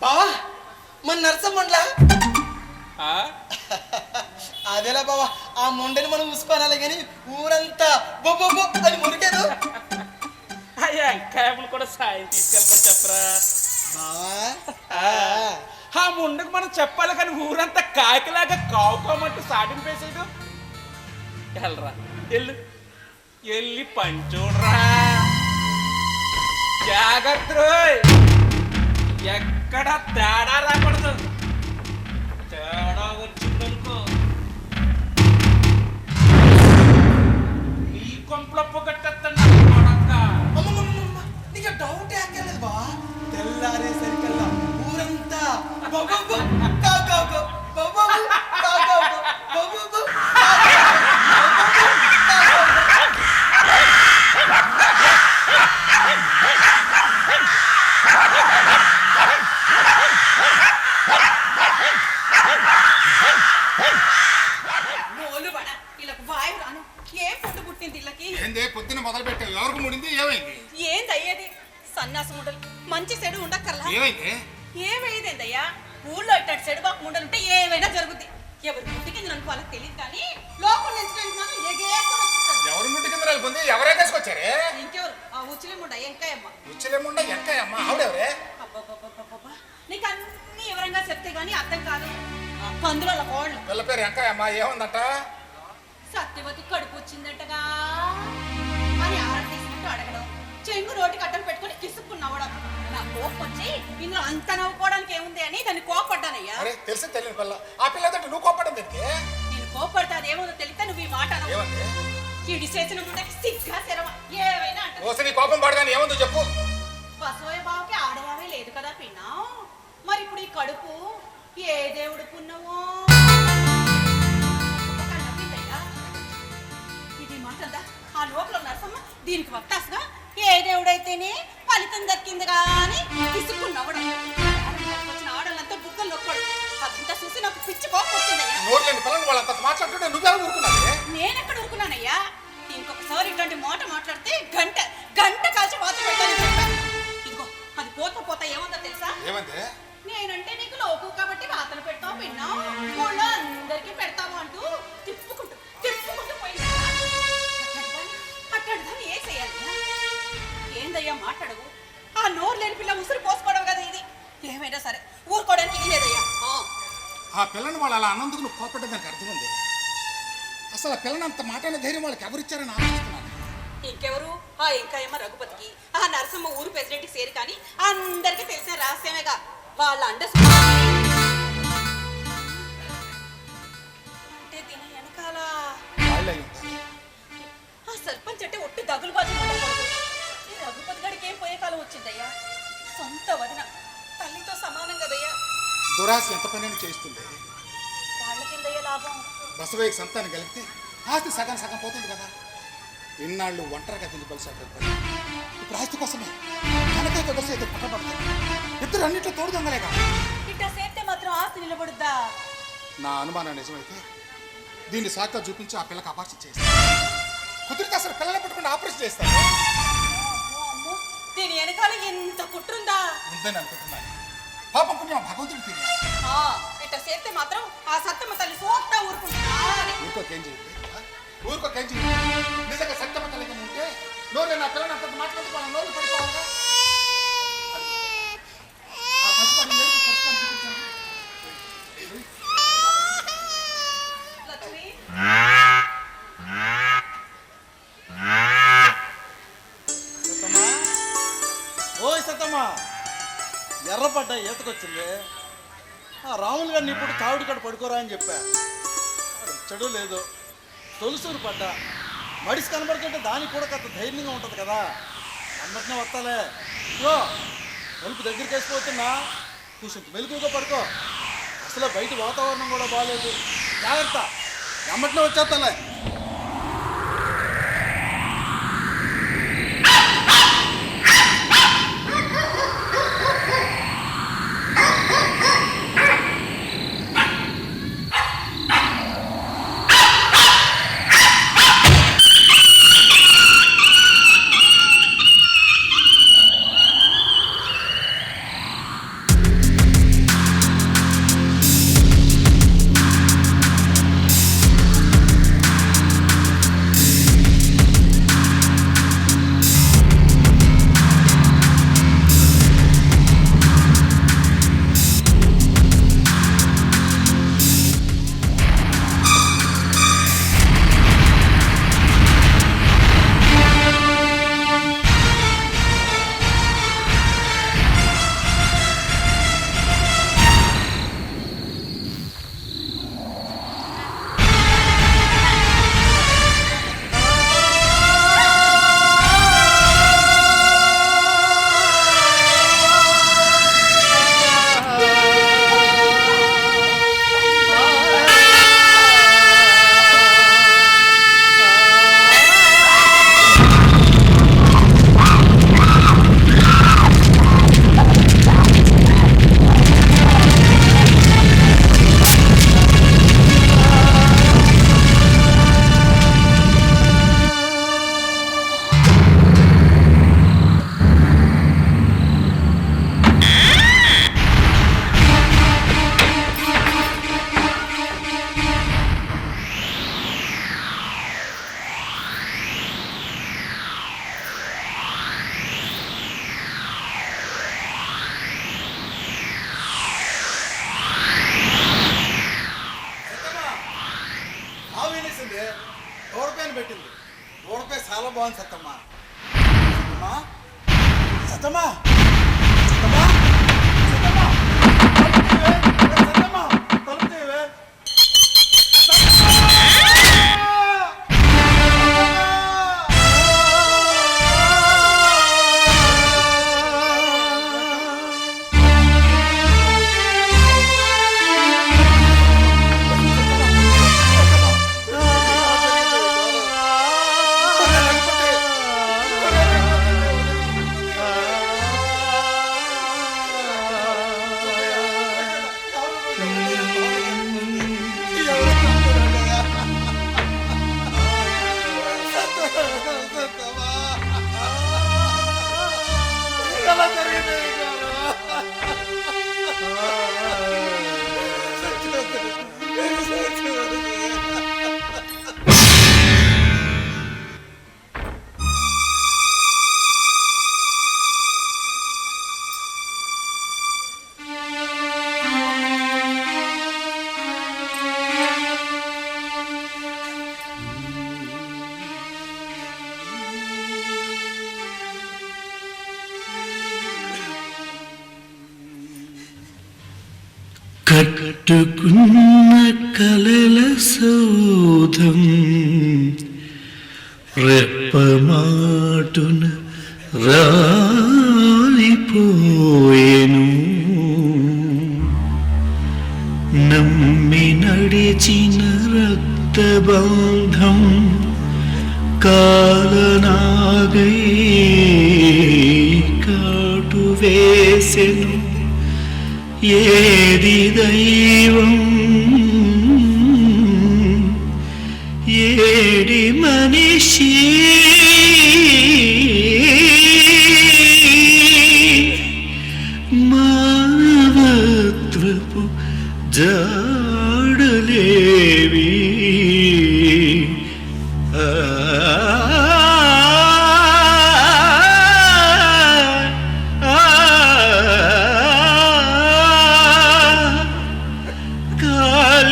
బావా, మన నరసమ్మండ్లా అదేలా బావా, ఆ మొండని మనం చూసుకోవాలి కానీ ఊరంతా బొబ్బొబ్బో అని మురికారు. ఎంకాయములు కూడా సాయం తీసుకెళ్ళమని చెప్పరా. ఆ ముందుకు మనం చెప్పాలి కానీ ఊరంతా కాకిలాగా కావుకోమంటూ సాటింపేసేడు. వెళ్ళరా వెళ్ళు, వెళ్ళి పని చూడరా. జాగ్రత్త రోయ్, ఎక్కడ తేడా రాకూడదు. తేడా వచ్చిందనుకో నీ కొంపలో పొగట్టేస్తాను కొడక. నీకు డౌట్ ఎక్కర్లేదు బా. తెల్లారేసరికల్లా ఊరంతా బొబ్బొబ్బు, కావు కావు కావు, బొబ్బొబ్బు, కావు కావు కావు, బొబ్బొబ్బు, కావు కావు కావు, నోలు బడ వీళ్ళకు వాయు రాను. ఏం పుట్టు పుట్టింది వీళ్ళకి? ఏంది పొద్దున్న మొదలు పెట్టావు? ఎవరికి ముడింది? ఏమైంది? ఏందయ్యేది సన్నాసు ముండలు మంచి చెడు ఉండక్కర్లా. ఏమైంది? ఏమైందయ్యా? ఊళ్ళో ఇట్టటి చెడు బాకు ముండలుంటే ఏమైనా జరుగుద్ది. ఎవరి పుట్టి కింద అనుకో వాళ్ళకి తెలియదు కానీ లోపల నుంచి మాత్రం ఎగేసుకొని వచ్చేస్తారు. ఎవరి ముట్టి కింద వెళ్ళిపోయింది? ఎవరే తీసుకొచ్చారే? ఇంకెవరు? ఆ ఉచ్చిలి ముండ ఎంకాయమ్మ. ఉచ్చలేముండ ఎంకాయమ్మ ఆవిడెవరే? అబ్బబ్బబ్బబ్బబ్బా. నీకు అన్ని వివరంగా చెప్తే గానీ అర్థం కాదు. ఆ పందుల కోళ్ళు పిల్ల పేరు ఎంకాయమ్మ. ఏముందట? సత్యవతి కడుపు వచ్చిందటగా అని ఆడ తీసుకుంటూ అడగడం, చెంగు రోటి కట్టలు పెట్టుకుని కిసుక్కున్నవడం. నా కోపం వచ్చి ఇందులో అంత నవ్వుకోవడానికి ఏముంది అని దాన్ని కోపడ్డానయ్యా. అరే తెలిసి తెలియని పిల్ల. ఆ పిల్లతో నువ్వు కోపడం తిరిగి నేను కోపడితే అదేమో తెలిస్తే నువ్వు ఈ మాట అనవు. ఏమంది? ఇడి చేసిన ముండకి సిగ్గా శరమ ఏవైనా అంటారు. ఓసి నీ కోపం పడగానే ఏముందో చెప్పు. బసవయ్య బావకి ఆడవారే లేదు కదా పిన్నా. మరి ఇప్పుడు ఈ కడుపు ఏ దేవుడు పున్నవో ఇది మాటందా. ఆ లోపల నరసమ్మ దీనికి వక్తాసుగా ఏ దేవుడైతేనే ఫలితం దక్కింది కానీ తీసుకున్నవడం. వచ్చిన ఆడలంతా బుగ్గలు నొక్కడు. అదంతా చూసి నాకు పిచ్చి కోపం వచ్చిందయ్యా. నోరు లేని పిల్లలు వాళ్ళంత మాట్లాడుతుంటే నువ్వెలా ఊరుకున్నావే? నేనెక్కడ ఊరుకున్నానయ్యా? ఇంకొకసారి ఇట్లాంటి మాట మాట్లాడితే గంట గంట కాల్చి వాత పెడతానని చెప్పాను. ఇదిగో అది పోతా ఏముందో తెలుసా? ఏమంది? నేనంటే నీకు లోకు కాబట్టి వాతలు పెడతావు విన్నావు, ఊళ్ళో అందరికీ పెడతావు అంటూ తిప్పుకుంటూ పోయిందా. అట్టడుదాన్ని ఏ చేయాలి? ఏందయ్యా మాట్లాడవు? ఆ నోరు లేని పిల్ల ఉసురు పోసుకోవడం కదా ఇది. ఏమైనా సరే ఊరుకోవడానికి లేదయ్యా. ఆ పిల్లని వాళ్ళు అలా అన్నందుకు నువ్వు కోపడ్డం దానికి అర్థం ఉంది. అసలు ఆ పిల్లని అంత మాట అనే ధైర్యం వాళ్ళకి ఎవరిచ్చారని ఆలోచిస్తున్నాను. ఇంకెవరు? ఆ ఇంకాయమ్మ రఘుపతికి, ఆ నరసమ్మ ఊరు ప్రెసిడెంట్కి సేరి కానీ అందరికీ తెలిసిన రహస్యమేగా వాళ్ళ అండ. అంటే దీని వెనకాల వాళ్ళే అయి ఉంటారు. ఆ సర్పంచ్ అంటే ఒట్టి దగులు బాజు ఉండకూడదు. ఈ రఘుపతి గడికి ఏం పోయే కాలం వచ్చిందయ్యా. సొంత వదిన తల్లితో సమానం కదయ్యా. దురాశ ఎంత పని చేస్తుంది. వాళ్ళకిందయ్యా లాభం. బసవయ్యకి సంతానం కలిగితే ఆస్తి సగం సగం పోతుంది కదా. ఇన్నాళ్ళు ఒంటరిగా తిరిగిపలిసాడు. ఇప్పుడు ఆస్తి కోసమే కనకయ్యతో కలిసి అయితే పట్టబడతాయి. ఇద్దరు అన్నింటిలో తోడు దొంగలేగా. ఇట్లా చేస్తే మాత్రం ఆస్తి నిలబడుద్దా? నా అనుమానం నిజమైతే దీన్ని సాక్గా చూపించి ఆ పిల్లకి అపార్షన్ చేస్తాను. కుదిరితే అసలు పిల్లలు పెట్టుకుని ఆపరేషన్ చేస్తాను. అమ్మో, దీని వెనకాల ఎంత కుట్రుందా? ఉందని అనుకుంటున్నాను. పాపం పుణ్యం భగవంతుడు తిరిగి ఇట్లా చేస్తే మాత్రం ఆ సత్తమ్మ తల్లి సోక్తా ఊరుకుంటా. ఊరుకోకేం చేయండి. ఊరుకోకేం చేయండి. నిజంగా సత్యమ తల్లిగా ఉంటే నోరు నా పిల్లని అంత మాట్లాడుతూ వాళ్ళ నోరు పడిపోవాలిగా. ఆ పసిపాడు ఏడుపు పసిపాడు చూపించాను. లక్ష్మి సత్తమ్మా, ఓయ్ సత్తమ్మా, ఎర్రపడ్డ ఈతకొచ్చింది. ఆ రాములు గారిని ఇప్పుడు తావుడి కాడ పడుకోరా అని చెప్పా. చెడు లేదు, తొలుసూరు పడ్డా. మడిసి కనబడుతుంటే దానికి కూడా కాస్త ధైర్యంగా ఉంటుంది కదా. అమ్మటినే వస్తాలే. ఇగో తలుపు దగ్గరికి వేసిపోతున్నా, కూర్చుంటు మెలుగుగా పడుకో. అసలు బయట వాతావరణం కూడా బాగాలేదు. జాగ్రత్త, అమ్మటినే వచ్చేస్తాలే. చేసింది దూడపైన పెట్టింది. దూడపై చాలా బాగుంది సత్తమ్మా. సత్తమ్మా సత్తమ్మా సత్తమ్మా సత్తమ్మా తలుపు తీయవే. కట్టుకున్న కలల సౌధం రెప్పమాటున రాలిపోయెను. నమ్మి నడిచిన రక్తబంధం కాలనాగై కాటు వేసెను. ఏది దైవం ఏడి మనిషి మానవత్వపు జాడలేవి.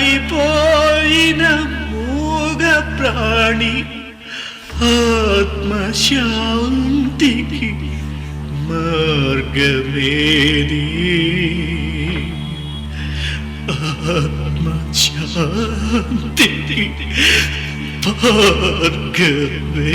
కాలిపోయిన మూగ ప్రాణి ఆత్మశాంతికి మార్గమేది. ఆత్మశాంతికి మార్గమేది.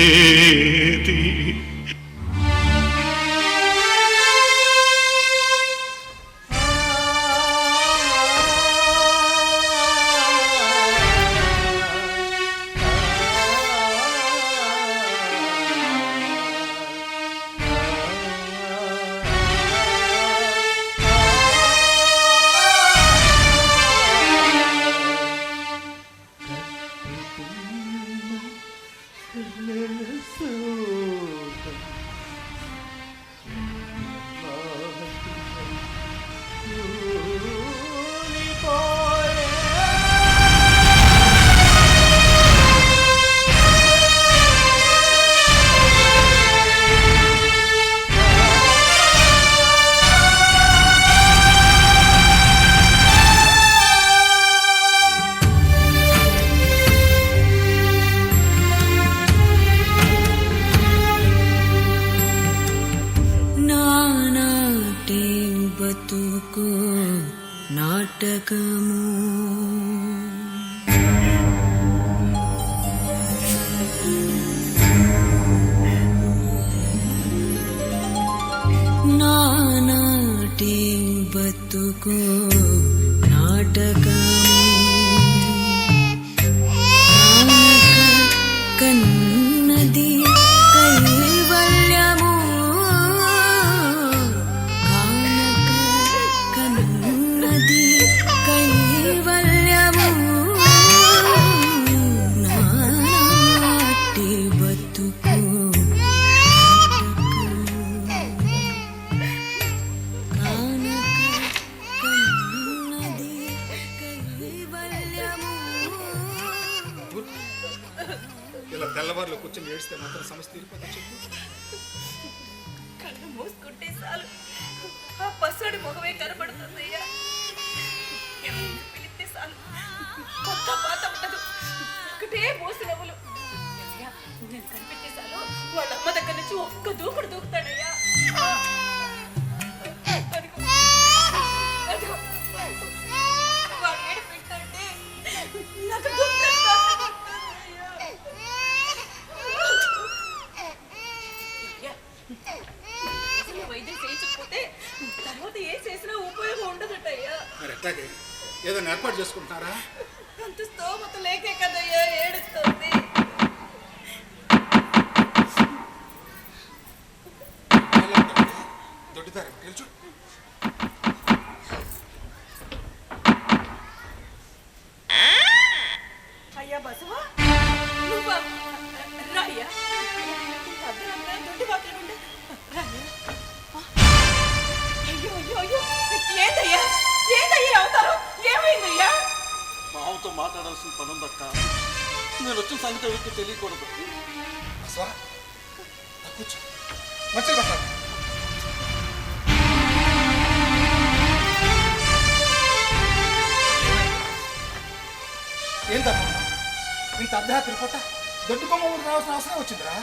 బతుకు నాటకము నానాటి బతుకు నాటకము కన్నది కైవల్యము కన్నది కైవల్యము నాటి బతుకు ఇలా తెల్లవారులో కూర్చొని ఏడిస్తే మాత్రం సమస్య తీరిపోతుంది. చెప్పు. కళ్ళు మూసుకుంటే చాలు ఆ పసుడి ముఖమే కనపడుతుందయ్యా. ఎవరిని పిలిస్తే చాలు కొత్త పాత ఉండదు, ఒకటే ఒక్క దూకుడు దూకుతాడయ్యా. అదిగో, అదిగో. వాడు ఏడిపిస్తుంటే నాకు దుఃఖం కలుగుతుందయ్యా. అయ్యా, అసలు వైద్యం చేయించకపోతే తర్వాత ఏం చేసినా ఉపయోగం ఉండదటయ్యా. మరి ఎట్లాగే ఏదైనా ఏర్పాటు చేసుకుంటున్నారా? అంత స్తోమత లేకే కదయ్యా ఏడుస్తుంది. దొడ్డిదారు తెలుసు. అయ్యా బసవా, నువ్వా? రాయ్యా, అద్దరంగా దొడ్డి వాకిలి ఉండే రాయ్యా. అయ్యో అయ్యో అయ్యో, ఏందయ్యా ఏందయ్యా అవుతారు? ఏమైందయ్యా? మామతో మాట్లాడాల్సిన పని ఉందక్క. నేను వచ్చిన సంగతి ఎవరికి తెలియకూడదు. బసవా, కూర్చో. మంచిగా మాట్లాడు. ఏంటమ్మా ఇంత అర్ధరాత్రి పూట దొడ్డు బొమ్మ ఊరు రావాల్సిన అవసరం వచ్చిందిరా?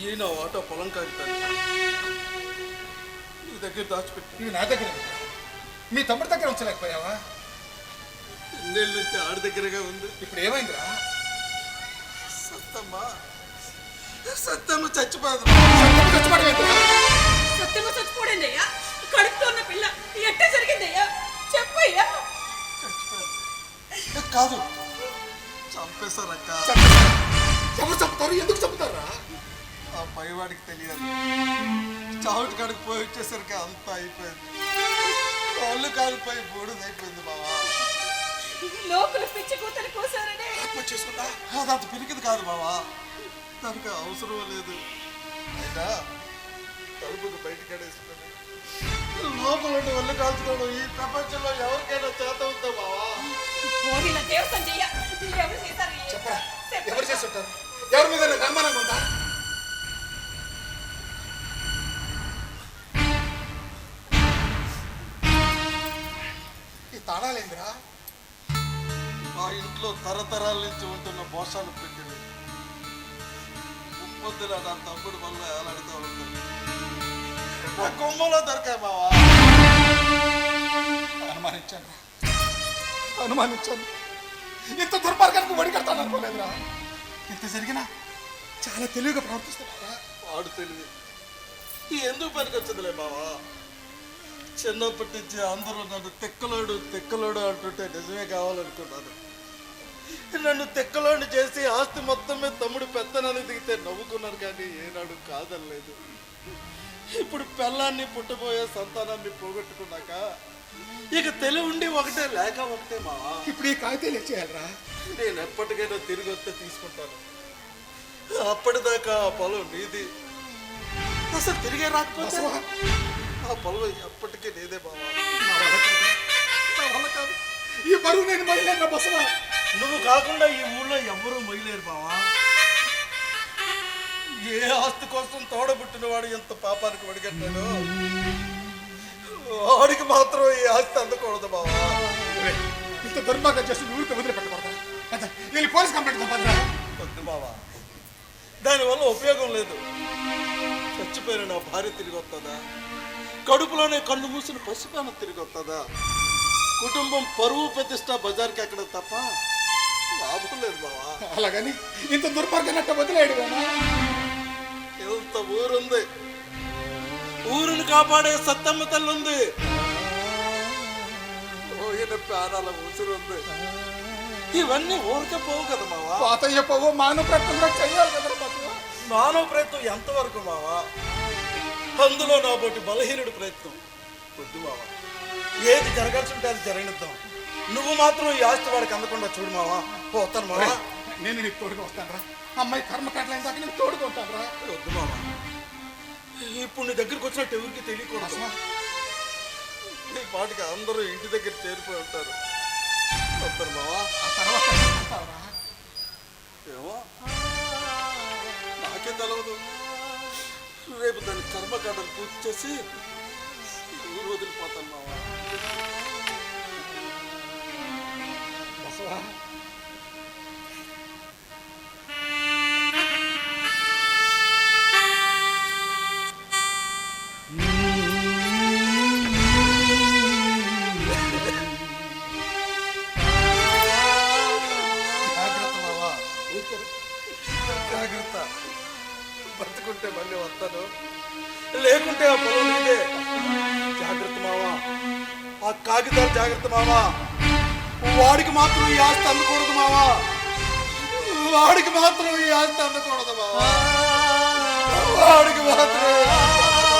ఏ నా ఆట పొలం కాగితాను నీ దగ్గర దాచిపెట్టి ఇవి నా దగ్గర ఉంది. మీ తమ్ముడి దగ్గర ఉంచలేకపోయావా? ఎన్నేళ్ళ నుంచి ఆడి దగ్గరగా ఉంది. ఇప్పుడు ఏమైందిరా? సత్తమ్మ సత్తమ్మ చచ్చిపోదు. సత్యమ చచ్చిపోయిందయ్యా. కడుపుతో ఉన్న పిల్ల ఎట్ట జరిగిందయ్యా? చెప్పయ్యా. కాదు, చంపేశారక్క. ఎవరు చంపుతారు? ఎందుకు చంపుతారా? ఆ పైవాడికి తెలియదు. చావుటి కాడికి పోయి వచ్చేసరికి అంతా అయిపోయింది. కాళ్ళు కాలిపోయి బూడిద అయిపోయింది బావా. లోపల పిచ్చి కూతలు కోసారనే ఆత్మహత్య చేసుకుంటా? అదంత పిరికిది కాదు బావా, దానికి అవసరం లేదు. అయినా తలుపుకు బయటకడేసుకొని లోపల ఉండి ఒళ్ళు కాల్చుకోవడం ఈ ప్రపంచంలో ఎవరికైనా చేత అవుతా బావా. పోగిన దేవస్థానం చెయ్య. ఎవరు చేశారు? చెప్పరా, ఎవరు చేసి ఉంటారు? ఎవరి మీద అనుమానంగా ఉందా? ఈ తాళాలేందిరా? మా ఇంట్లో తరతరాల నుంచి ఉంటున్న మోసాలు పెట్టింది. ముప్పొద్దుల నా తమ్ముడు వల్ల ఏలాడుతూ ఉంటుంది. నా కొమ్మలో దొరికాయి బావా. అనుమానించాను. ఇంత దుర్మార్గానికి వడికడతాను అనుకోలేదురా. ఇంత జరిగినా చాలా తెలివిగా ప్రవర్తిస్తున్నారా? వాడు తెలివి ఎందుకు పనికొచ్చదులే బావా. చిన్నప్పటి నుంచి అందరూ నన్ను తెక్కలోడు తెక్కలోడు అంటుంటే నిజమే కావాలనుకున్నాను. నన్ను తెక్కలోడు చేసి ఆస్తి మొత్తం మీద తమ్ముడు పెత్తనాన్ని దిగితే నవ్వుకున్నారు, కానీ ఏనాడు కాదనలేదు. ఇప్పుడు పెళ్ళాన్ని పుట్టబోయే సంతానాన్ని పోగొట్టుకున్నాక ఇక తెలివి ఉండి ఒకటే లేక ఒకటే మావా. ఇప్పుడు ఈ కాగితాలు చేయాలరా? నేను ఎప్పటికైనా తిరిగి వస్తే తీసుకుంటాను. అప్పటిదాకా ఆ పొలం నీది. అసలు తిరిగే రాకపోతే ఆ పొలం ఎప్పటికీ నీదే బావా. నా వల్ల కాదు. ఈ బరువు నేను మొయ్యలేను బసవా. నువ్వు కాకుండా ఈ ఊళ్ళో ఎవ్వరూ మొయ్యలేరు బావా. ఏ ఆస్తి కోసం తోడబుట్టిన వాడు ఎంత పాపానికి వడిగట్టాడో వాడికి మాత్రం ఈ ఆస్తి అందకూడదు బావా. ఇంత దుర్మార్గం చేసి ఊరికి వదిలిపెట్టకూడదా? నేను పోలీస్ కంప్లైంట్ పంపరా? వద్దు బావా, దానివల్ల ఉపయోగం లేదు. చచ్చిపోయిన నా భార్య తిరిగి వస్తుందా? కడుపులోనే కన్ను మూసిన పసిపాన తిరిగి వస్తుందా? కుటుంబం పరువు ప్రతిష్ట బజార్కి ఎక్కడ తప్ప లాభం లేదు బావా. అలాగని ఇంత దుర్మార్గం అట్ట వదిలేడు. ఎంత ఊరుంది, ఊరుని కాపాడే సత్తమ్మ తల్లి ఉంది, పోయిన ప్రాణాల ఉసురుంది. ఇవన్నీ ఊరికే పోవు కదా మావా. పాతయ్య పోవు మానవ ప్రయత్నం కూడా చెయ్యాలి కదా బసవా. మానవ ప్రయత్నం ఎంతవరకు మావా? అందులో నా బోటి బలహీనుడి ప్రయత్నం వద్దు మావా. ఏది జరగాల్సి ఉంటే అది జరగనిద్దాం. నువ్వు మాత్రం ఈ ఆస్తి వాడికి అందకుండా చూడు మావా. పోతాను మావా. నేను నీకు తోడుగా వస్తాను రా. అమ్మాయి కర్మకాట్లైన దాకా నేను తోడుకుంటాను రా. వద్దు మావా, ఇప్పుడు నీ దగ్గరికి వచ్చినట్టు ఎవరికి తెలియకూడదు. ఈ పాటికి అందరూ ఇంటి దగ్గర చేరిపోయి ఉంటారు. వస్తారు మావా. ఆ తర్వాత ఏమో కానీ తెలవదు. రేపు దాని కర్మకాండలు పూర్తి చేసి ఊరు వదిలిపోతాను మావా. బసవా, జాగ్రత్త మావా, జాగ్రత్త. బతుకుంటే మళ్ళీ వస్తాను, లేకుంటే ఆ పొలం నీదే. జాగ్రత్త మావా, ఆ కాగితాలు జాగ్రత్త మావా. వాడికి మాత్రం ఈ ఆస్తి అందకూడదు మావా, వాడికి మాత్రం ఈ ఆస్తి అందకూడదు మావా, వాడికి మాత్రం ఈ ఆస్తి అందకూడదు.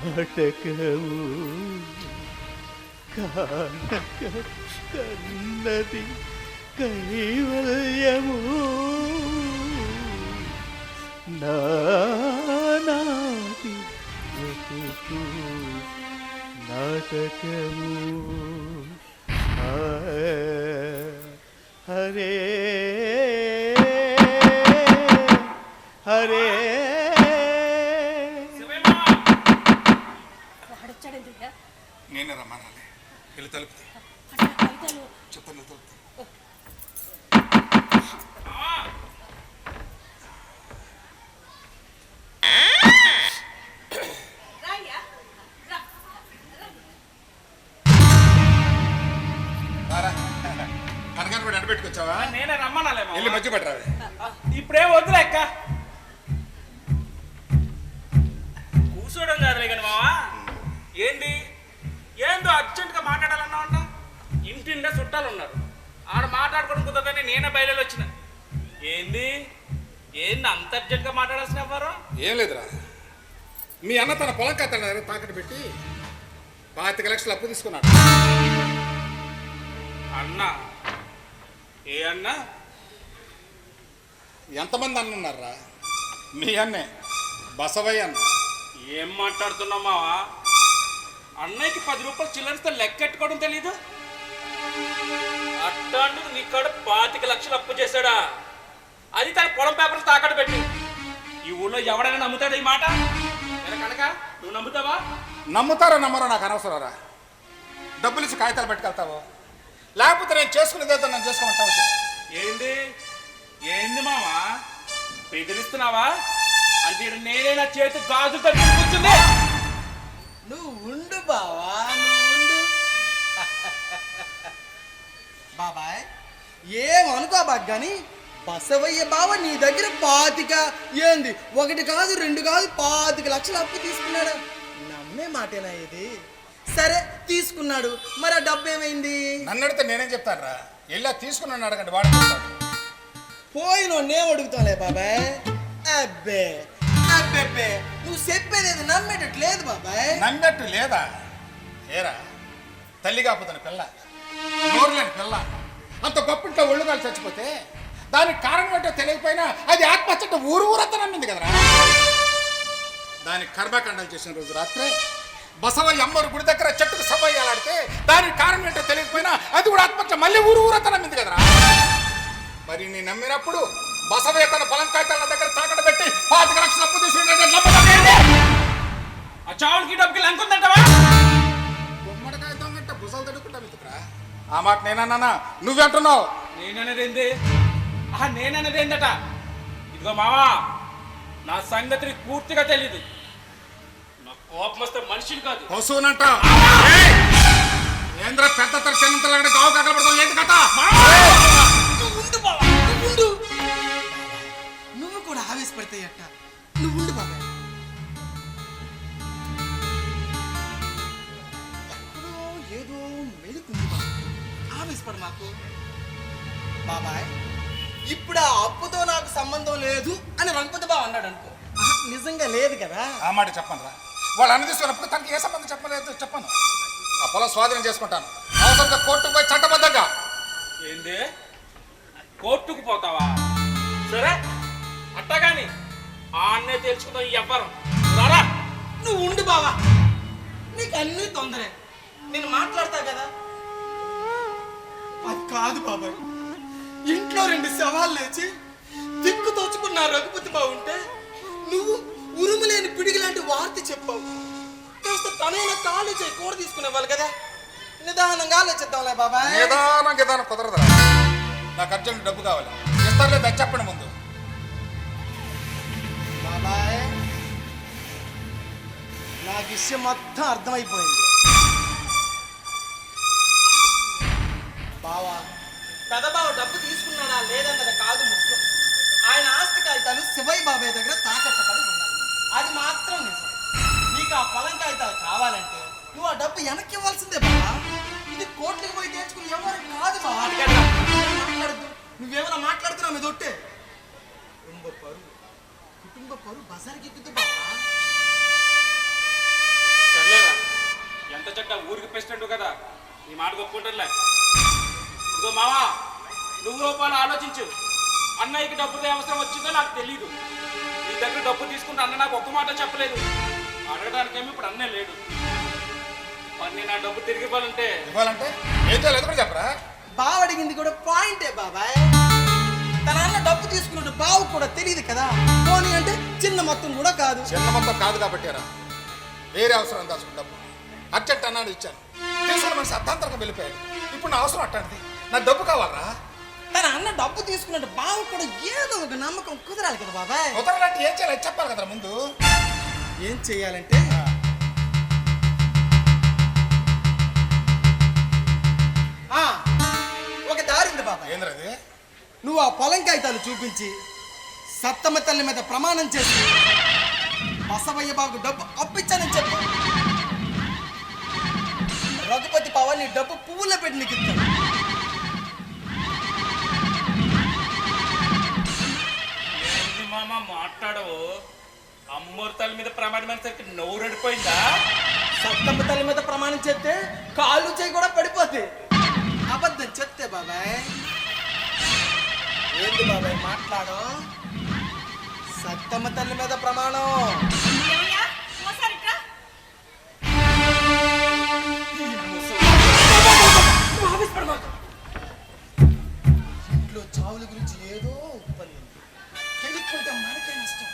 నాటకము కానక కన్నది కైవల్యము నానాటి బ్రతుకు నాటకము హరే హరే వాడొచ్చాడండి. నేనే రమ్మనాలి. వెళ్ళి తలుపుతి కాగితాలు చెప్పండి, తలుపుతి. కనకాన్ని అడబెట్టుకొచ్చావా? నేనే రమ్మనాలే వెళ్ళి మధ్య పెట్టరావే. ఇప్పుడేం వద్దులే అక్క, కూర్చోవడం కాదులే కానీ మావా. ఏంది ఏందో అర్జెంటుగా మాట్లాడాలన్నా అంట. ఇంటిండా చుట్టాలు ఉన్నారు, ఆడ మాట్లాడుకోవడం కుదరదని నేనే బయలుదేరి వచ్చిన. ఏంది ఏంది అంత అర్జెంటుగా మాట్లాడాల్సిన ఎవరు? ఏం లేదురా, మీ అన్న తన పొలం ఖాతా తాకట్టు పెట్టి 25 లక్షలు అప్పు తీసుకున్నాడు. అన్నా? ఏ అన్నా? ఎంతమంది అన్న ఉన్నారా? మీ అన్నే బసవయ్య అన్న. ఏం మాట్లాడుతున్నావు మావా? అన్నయ్యకి 10 రూపాయలు చిల్లరిస్తే లెక్కెట్టుకోవడం తెలీదు. అట్టాంటి నీ కాడ 25 లక్షలు అప్పు చేశాడా? అది తన పొలం పేపర్లు తాకట్టు పెట్టి. ఈ ఊళ్ళో ఎవడైనా నమ్ముతాడా ఈ మాట? కనుక నువ్వు నమ్ముతావా? నమ్ముతారో నమ్మరో నాకు అనవసరంరా. డబ్బులు ఇచ్చి కాగితాలు పెట్టుకెళ్తావు, లేకపోతే నేను చేసుకునేదేదో నన్ను చేసుకోమంటావు. ఏంది ఏంది మావా, బెదిరిస్తున్నావా? అంటే నేనే నా చేతి గాజులతో కూర్చుంది. నువ్వు ఉండు బావా, నువ్వు ఉండు. బాబాయ్ ఏమనుకోబాక్ గాని బసవయ్య బావ నీ దగ్గర 25 ఏంది 1 కాదు 2 కాదు 25 లక్షలు అప్పు తీసుకున్నాడు. నమ్మే మాటేనా ఇది? సరే తీసుకున్నాడు, మరి ఆ డబ్బు ఏమైంది? నన్ను అడిగితే నేనేం చెప్తానురా? వెళ్ళా తీసుకున్నాను అడగండి, వాడు చెప్తాడు. పోయినోన్నేం అడుగుతానులే బాబాయ్. అబ్బే అబ్బే నువ్వు చెప్పేది నమ్మేటట్టు లేదు బాబాయ్. నమ్మేట్టు లేదా? ఏరా, తల్లి కాపుతాను పిల్ల, నోరు లేని పిల్ల, అంత గొప్పింట్లో ఒళ్ళుగాలు చచ్చిపోతే దానికి కారణం ఏంటో తెలియకపోయినా అది ఆత్మహత్య ఊరంతా నమ్మింది కదరా. దానికి కర్మకాండాలు చేసిన రోజు రాత్రే బసవయ్య అమ్మవారి గుడి దగ్గర చెట్టుకు సభయ్యాలాడితే దానికి కారణం ఏంటో తెలియకపోయినా అది కూడా ఆత్మహత్య మళ్ళీ ఊరంతా నమ్మింది కదరా. మరి నీ నమ్మినప్పుడు బసవయ్య తన పొలం కాగితాల దగ్గర తాకట పెట్టి 25 లక్షలు అప్పు తీసుకుని ఆ చావులకి డబ్బుకి లంకుందంటవా? గుమ్మడికాయ దొంగంటే భుజాలు తడుకుంటా మిత్రురా. ఆ మాట నేనన్నా నువ్వెంటున్నావు? నేననేది ఏందట? ఇదిగో మావా, నా సంగతిని పూర్తిగా తెలీదు. నా కోపం వస్తే మనిషిని కాదు పశువునంట. ఏంద్ర పెద్ద తర చిన్నంతలాగా గావు కాకపడతావు, ఏంటి కథ? ఉండు బావా, ఉండు. నువ్వు కూడా ఆవేశపడతాయట. నువ్వు ఉండు బాబాయ్. ఎక్కడో ఏదో మెలుకుంది బాబాయ్. ఆవేశపడ మాకు బాబాయ్. ఇప్పుడు ఆ అప్పుతో నాకు సంబంధం లేదు అని రఘుపతి బావ అన్నాడు అనుకో. నిజంగా లేదు కదా. ఆ మాట చెప్పను రా. వాళ్ళు అన్ని తీసుకున్నప్పుడు తనకి ఏ సంబంధం చెప్పలేదు చెప్పను. ఆ పొలం స్వాధీనం చేసుకుంటాను. అవసరంగా కోర్టుకు పోయి చట్టబద్ధంగా. ఏంది? కోర్టుకు పోతావా? సరే, అట్టగాని ఆన్నే తెలుసుకుందాం ఈ వ్యాపారం. రారా. నువ్వు ఉండు బావా, నీకు అన్ని తొందరే. నేను మాట్లాడతా కదా. అది కాదు బాబాయ్. ఇంట్లో 2 శవాలు లేచి దిక్కు తోచుకున్న రఘుపతి బావుంటే నువ్వు ఉరుములేని పిడిగి లాంటి వార్త చెప్పావు. కాస్త తనైన కాలు చేయి కూడ తీసుకునేవాళ్ళు కదా. నిదానంగా ఆలోచిద్దాంలే బాబాయ్. నిదానం కుదరదురా. నాకు అర్జెంట్ డబ్బు కావాలి. ఇస్తారులేదు అది చెప్పండి ముందు. బాబాయ్, నా విషయం మొత్తం అర్థమైపోయింది బావా. పెదబావ డబ్బు తీసుకున్నాడా లేదన్నది కాదు ముఖ్యం. ఆయన ఆస్తి కాగితాలు శివయ్య బాబాయ్ దగ్గర తాకట్టు పడి ఉన్నాయి. అది మాత్రం నిజం. నీకు ఆ పొలం కాగితాలు కావాలంటే నువ్వు ఆ డబ్బు వెనక్కి ఇవ్వాల్సిందే బావా. ఇది కోర్టుకి పోయి తెచ్చుకుని ఎవరు కాదు బావా. మాట్లాడద్దు. నువ్వేమైనా మాట్లాడుతున్నావు మీద ఒట్టే. కుటుంబ పరువు బజార్కి ఎక్కుద్దు బావా. సర్లేరా, ఎంత చెడ్డ ఊరికి ప్రెసిడెంట్ కదా, ఈ మాట ఒప్పుకుంటారులే. ఇదిగో మావా, నువ్వు రూపాయలు ఆలోచించు. అన్నయ్యకి డబ్బుతో అవసరం వచ్చిందో నాకు తెలీదు. నీ దగ్గర డబ్బు తీసుకుంటే అన్న నాకు ఒక్క మాట చెప్పలేదు. అడగడానికేమో ఇప్పుడు అన్నే లేడు. మరి నేను ఆ డబ్బు తిరిగి ఇవ్వాలంటే ఏం చేయలేదు కూడా చెప్పరా. బావ అడిగింది కూడా పాయింటే బాబాయ్. తన అన్న డబ్బు తీసుకున్నట్టు బావు కూడా తెలియదు కదా. పోనీ అంటే చిన్న మొత్తం కూడా కాదు. చిన్న మొత్తం కాదు కాబట్టి రా. వేరే అవసరం దాచుకున్న డబ్బు అర్జెంట్ అన్నాడు, ఇచ్చాను. తీసుకున్న మనిషి అర్థాంతరంగా వెళ్ళిపోయాడు. ఇప్పుడు నా అవసరం అట్టండి. నా డబ్బు కావాలరా. తన అన్న డబ్బు తీసుకున్నట్టు బావు కూడా ఏదో ఒక నమ్మకం కుదరాలి కదా బాబాయ్. కుదరాలంటే ఏం చేయాలి చెప్పాలి కదా ముందు. ఏం చెయ్యాలంటే ఒక దారి ఉంది బాబాయ్. ఏంద్రది? నువ్వు ఆ పొలం కాగితాలు చూపించి సత్తమ్మ తల్లి మీద ప్రమాణం చేసి బసవయ్య బాబుకు డబ్బు అప్పించానని చెప్పు. రఘుపతి బావ నీ డబ్బు పువ్వుల్లో పెట్టి నీకు ఇస్తాడు. మామ మాట్లాడవు. అమ్మోరు తల్లి మీద ప్రమాణమైన సరికి నోరెడిపోయిందా? సత్తమ్మ తల్లి మీద ప్రమాణం చేస్తే కాళ్ళు చేయి కూడా పడిపోతాయి. అబద్ధం చెప్తే బాబాయ్. ఏంటి బాబాయ్ మాట్లాడు. సత్తమ్మ తల్లి మీద ప్రమాణం. ఇంట్లో చావుల గురించి ఏదో ఉత్పన్నం. తెలుసుకుంటే మనకే నష్టం.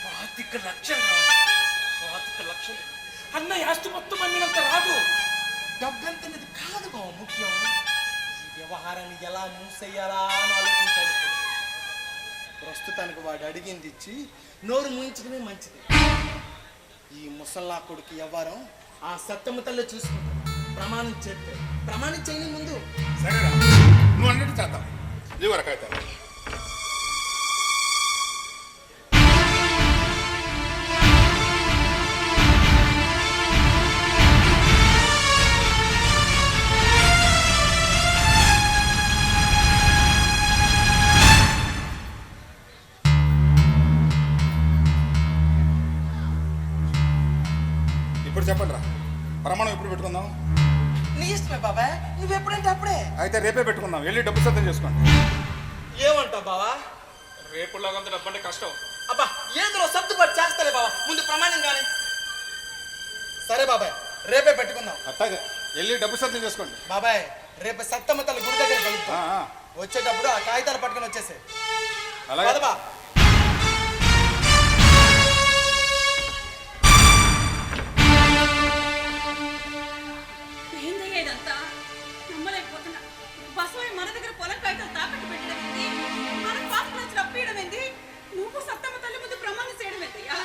25 లక్షలు రా. 25 లక్షలు అన్నయ్య ఆస్తి మొత్తం అన్నినంత రాదు. డబ్బెంతనేది కాదు బావ ముఖ్యం. ఈ వ్యవహారాన్ని ఎలా మూసేయాలా అని ఆలోచించాలి. ప్రస్తుతానికి వాడు అడిగింది ఇచ్చి నోరు ముయించడమే మంచిది. ఈ ముసల్లా కొడుకు వ్యవహారం ఆ సత్తమ్మ తల్లి చూసుకుంటాడు. ప్రమాణం చేస్తే ప్రమాణం చేయని ముందు. సరేరా, నువ్వు అన్నిటి చేద్దాం. ఇది వరకు అయితే ఇప్పుడు చెప్పండి రా. ప్రమాణం ఎప్పుడు పెట్టుకుందాం? నీ ఇష్టమే బాబాయ్, నువ్వు ఎప్పుడంటే అప్పుడే. అయితే రేపే పెట్టుకుందాం, వెళ్ళి డబ్బు సిద్ధం చేసుకోండి. ఏమంటావు బావా? రేపులాగంత డబ్బంటే కష్టం. అబ్బా ఏదో సర్దుబాటు చేస్తలే బాబా, ముందు ప్రమాణం కానీ. సరే బాబాయ్, రేపే పెట్టుకుందాం. అట్టాగే వెళ్ళి డబ్బు సిద్ధం చేసుకోండి. బాబాయ్ రేపు సత్తమ్మ తల్లి గుడి దగ్గర కలుగుతాం. ఆ, ఆ. వచ్చేటప్పుడు ఆ కాగితాలు పట్టుకొని వచ్చేసే. అలాగే. పదబా. ఏందయ్యా ఇదంతా? నమ్మలేకపోతున్నా. బసవయ్య మన దగ్గర పొలం కాగితాలు తాకట్టు పెట్టడం ఏంది? మన పాత్ర రప్పియడం ఏంది? నువ్వు సత్తమ్మ తల్లి ముందు ప్రమాణం చేయడం ఏందయ్యా?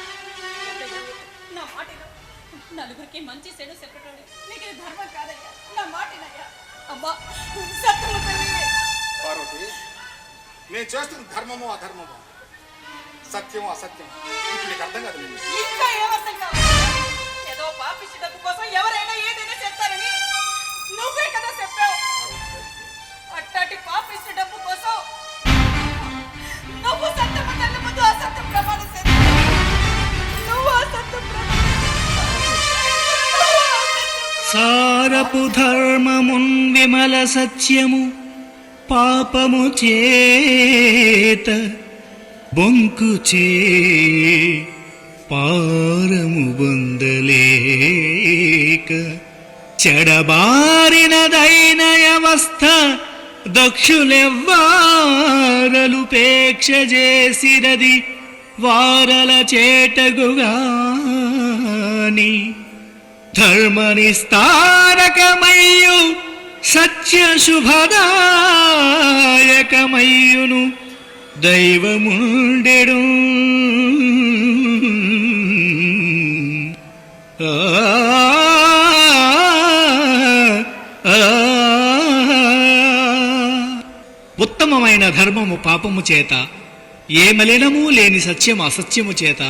నా మాట విను. నలుగురికి మంచి చెడు చెప్పటోడు నీకు ఇది ధర్మం కాదయ్యా. నా మాటనయ్యా. అమ్మా సత్తమ్మ తల్లి. పార్వతి, నేను చేస్తున్న ధర్మము అధర్మము, సత్యము అసత్యం, ఇప్పుడు నీకు అర్థం కాదు. ఇంకా ఏమర్థం కావాలి? ఏదో పాపిష్టి డబ్బు కోసం ఎవరైనా ఏదైనా చెప్తారని నువ్వే కదా చెప్పావు. అట్టాటి పాపిష్టి డబ్బు కోసం నువ్వు సత్యం తల్లి ముందు అసత్యం ప్రమాణం చేస్తావు. నువ్వు అసత్యం సారపు ధర్మమున్ విమల సత్యము పాపము చేత బొంకుచే పారము బొందలేక చెడబారినదైన అవస్థ దక్షులెవ్వారలుపేక్ష చేసిరది వారల చేటగుగాని ధర్మనిస్తారకమయ్యు సత్య శుభదాయకమయ్యును దైవముండెడు. ఉత్తమమైన ధర్మము పాపము చేత, ఏ మలినము లేని సత్యము అసత్యము చేత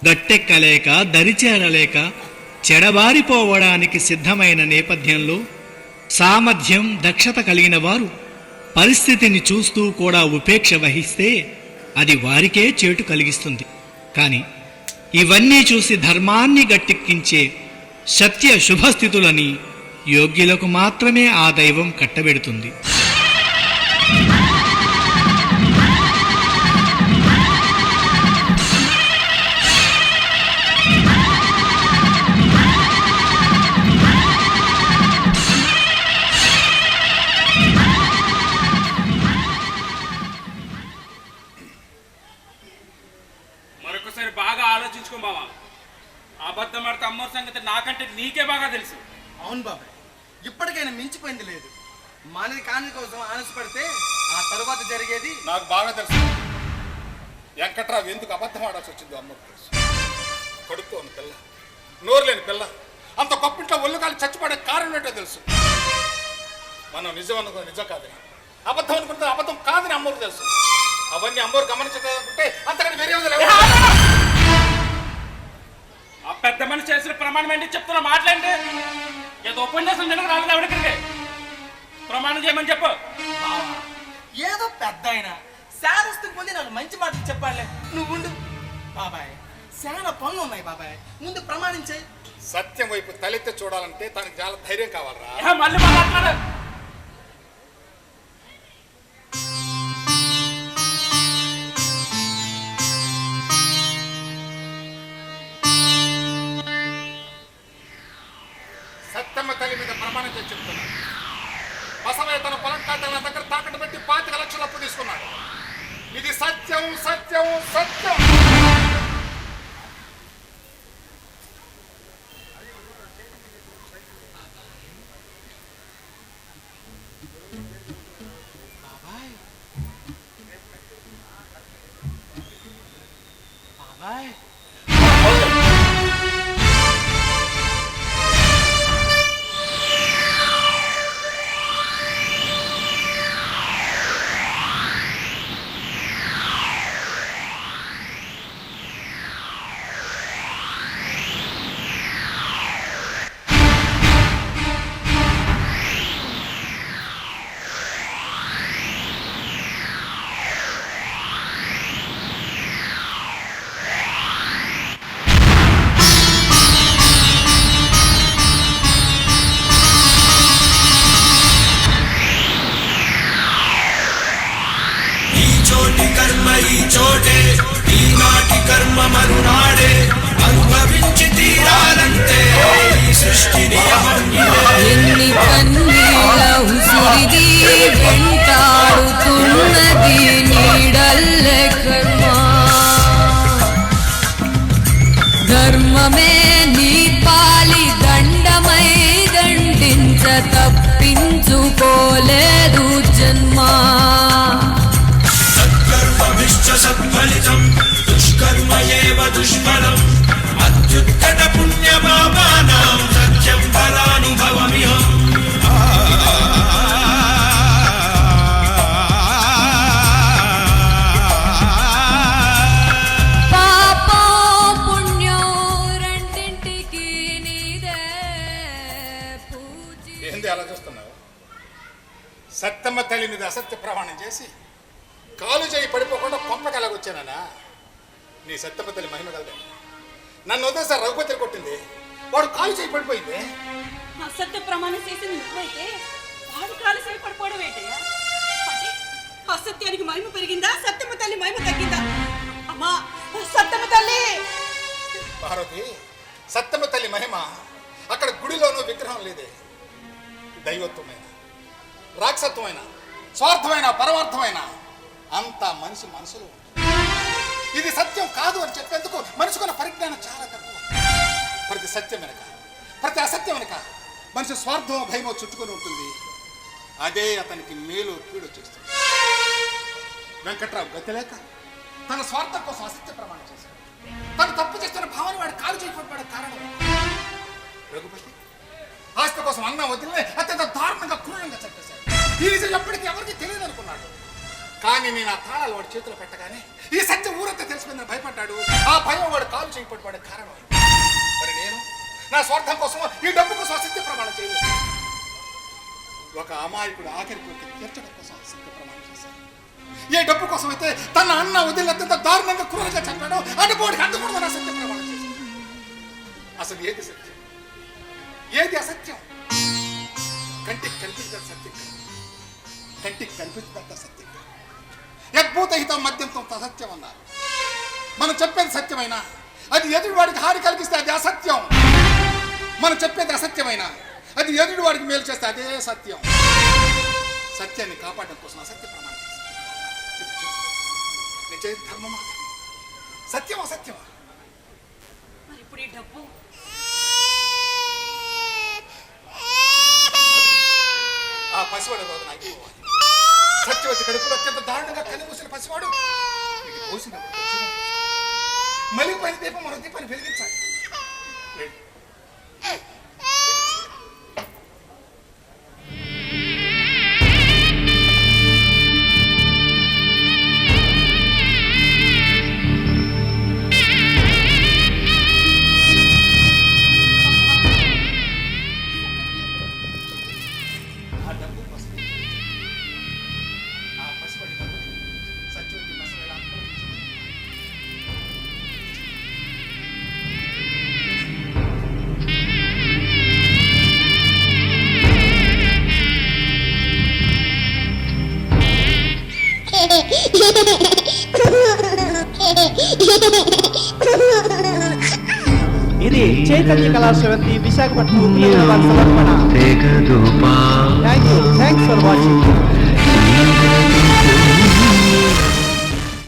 గట్టెక్కలేక దరిచేరలేక చెడబారిపోవడానికి సిద్ధమైన నేపథ్యంలో సామర్థ్యం దక్షత కలిగిన వారు పరిస్థితిని చూస్తూ కూడా ఉపేక్ష వహిస్తే అది వారికే చేటు కలిగిస్తుంది. కానీ ఇవన్నీ చూసి ధర్మాన్ని గట్టెక్కించే సత్య శుభస్థితులని యోగ్యులకు మాత్రమే ఆ దైవం కట్టబెడుతుంది. మరొకసారి బాగా ఆలోచించుకో బావా. అబద్ధం ఆడితే అమ్మోరు సంగతి నాకంటే నీకే బాగా తెలుసు. అవును బాబాయ్, ఇప్పటికైనా మించిపోయింది లేదు. మనది కాని కోసం ఆనసపడితే ఆ తరువాత జరిగేది నాకు బాగా తెలుసు. వెంకట్రావు ఎందుకు అబద్ధం ఆడాల్సి వచ్చిందో అమ్మకు తెలుసు. కడుపుతో ఉన్న పిల్ల, నోరు లేని పిల్ల, అంత గొప్పింట్లో ఒళ్ళు కాలి చచ్చిపడే కారణం ఏంటో తెలుసు. మనం నిజం అనుకో నిజం కాదని, అబద్ధం అనుకుంటే అబద్ధం కాదని అమ్మకు తెలుసు. అవన్నీ అమ్మోరు గమనించుకుంటే అంతకంటే వేరే ఆ పెద్ద మనిషి చేసిన ప్రమాణం ఏంటి చెప్తున్నా మాట్లాడండి. ఏదో ఉపన్యాసం జనకు రాలేదు ఎవరికి ప్రమాణం చేయమని చెప్పు. బావా, ఏదో పెద్ద అయినా శారస్తుకు ముందు నాకు మంచి మాటలు చెప్పాలే. నువ్వు ఉండు బాబాయ్, చాలా పనులు ఉన్నాయి బాబాయ్, ముందు ప్రమాణించే. సత్యం వైపు తలెత్తి చూడాలంటే తనకి చాలా ధైర్యం కావాలరా. మళ్ళీ మాట్లాడు. సత్తమ్మ తల్లి మీద ప్రమాణం చేసి చెప్తున్నాను. బసవయ్య తన పొలం ఖాతాల దగ్గర తాకట్టు పెట్టి 25 లక్షలు అప్పు తీసుకున్నాడు. ఇది సత్యం సత్యం సత్యం. బాబాయ్ బాబాయ్ ఏంది అలా చూస్తున్నావు? సత్తమ్మ తల్లి మీద అసత్య ప్రమాణం చేసి కాలు చేయి పడిపోకుండా కొంపకి అలాగొచ్చానా? నీ సత్తమ్మ తల్లి మహిమ కలదే. నన్ను వదిలేసారి రఘుపతిని కొట్టింది, వాడు కాలు చేయి పడిపోయింది. అసత్య ప్రమాణం చేసింది నువ్వైతే వాడు కాలు చేయి పడిపోవడం ఏంటయ్యా? అంటే అసత్యానికి మహిమ పెరిగిందా, సత్యమ్మ తల్లి మహిమ తగ్గిందా? అమ్మా సత్యమ్మ తల్లి! పార్వతి, సత్తమ్మ తల్లి మహిమ అక్కడ గుడిలోనూ విగ్రహం లేదే. దైవత్వమైన, రాక్షసత్వమైన, స్వార్థమైన, పరమార్థమైన అంతా మనిషి మనసులో ఉంటుంది. ఇది సత్యం కాదు అని చెప్పేందుకు మనిషికున్న పరిజ్ఞానం చాలా తక్కువ. ప్రతి సత్యం వెనక, ప్రతి అసత్యం వెనక మనిషి స్వార్థం, భయమో చుట్టుకొని ఉంటుంది. అదే అతనికి మేలు కీడు చేస్తుంది. వెంకట్రావు గతిలేక తన స్వార్థం కోసం అసత్య ప్రమాణం చేశాడు. తను తప్పు చేస్తున్న భావన వాడు కాలు చేయబడ్డ కారణం. రఘుపతి ఆస్తి కోసం అన్నం వదిలే అత్యంత దారుణంగా క్రూరంగా చంపేశాడు. ఈ విషయం ఎప్పటికీ ఎవరికి తెలియదు అనుకున్నాడు. కానీ నేను ఆ తాళాలు వాడి చేతిలో పెట్టగానే ఈ సత్యం ఊరంతా తెలిసిపోయిందని భయపడ్డాడు. ఆ భయం వాడు కాలు చేయబడ్డ కారణం. మరి నేను నా స్వార్థం కోసం, ఈ డబ్బు కోసం అసత్య ప్రమాణం చేయలేదు. ఒక అమాయకుడు ఆఖరి కోరికను తీర్చడం కోసం అసత్య ప్రమాణం చేశాడు. ఏ డబ్బు కోసం అయితే తన అన్న వదిలి అత్యంత దారుణంగా క్రూరంగా చంపాడో అడ్డుపోడికి అడ్డుకూడదని అసత్య ప్రమాణం చేశాడు. అసలు ఏది సత్యం, ఏది అసత్యం? కంటికి కనిపించదు సత్యం, కంటికి కనిపించదంత సత్యం. యద్భూత హితం మద్యంతో అసత్యం అన్నారు. మనం చెప్పేది సత్యమైనా అది ఎదుటి వాడికి హాని కలిగిస్తే అది అసత్యం. మనం చెప్పేది అసత్యమైనా అది ఎదుటి వాడికి మేలు చేస్తే అదే సత్యం. సత్యాన్ని కాపాడడం కోసం అసత్య ప్రమాణం చేస్తాను. నిజ ధర్మమా, సత్యం అసత్యమా? మరి ఇప్పుడు ఈ డబ్బు ఆ పసివాడు రోజు నాకు పోవాలి. సత్యవతి కడుపులో అత్యంత దారుణంగా కనిమూసిన పసివాడు ఇది పోసినప్పుడు మలిగిపోయిన దీపం మరో దీపాన్ని వెలిగించాలి. ఇది చైతన్య కళాశ్రవంతి విశాఖపట్నం సమర్పణ. Thanks for watching.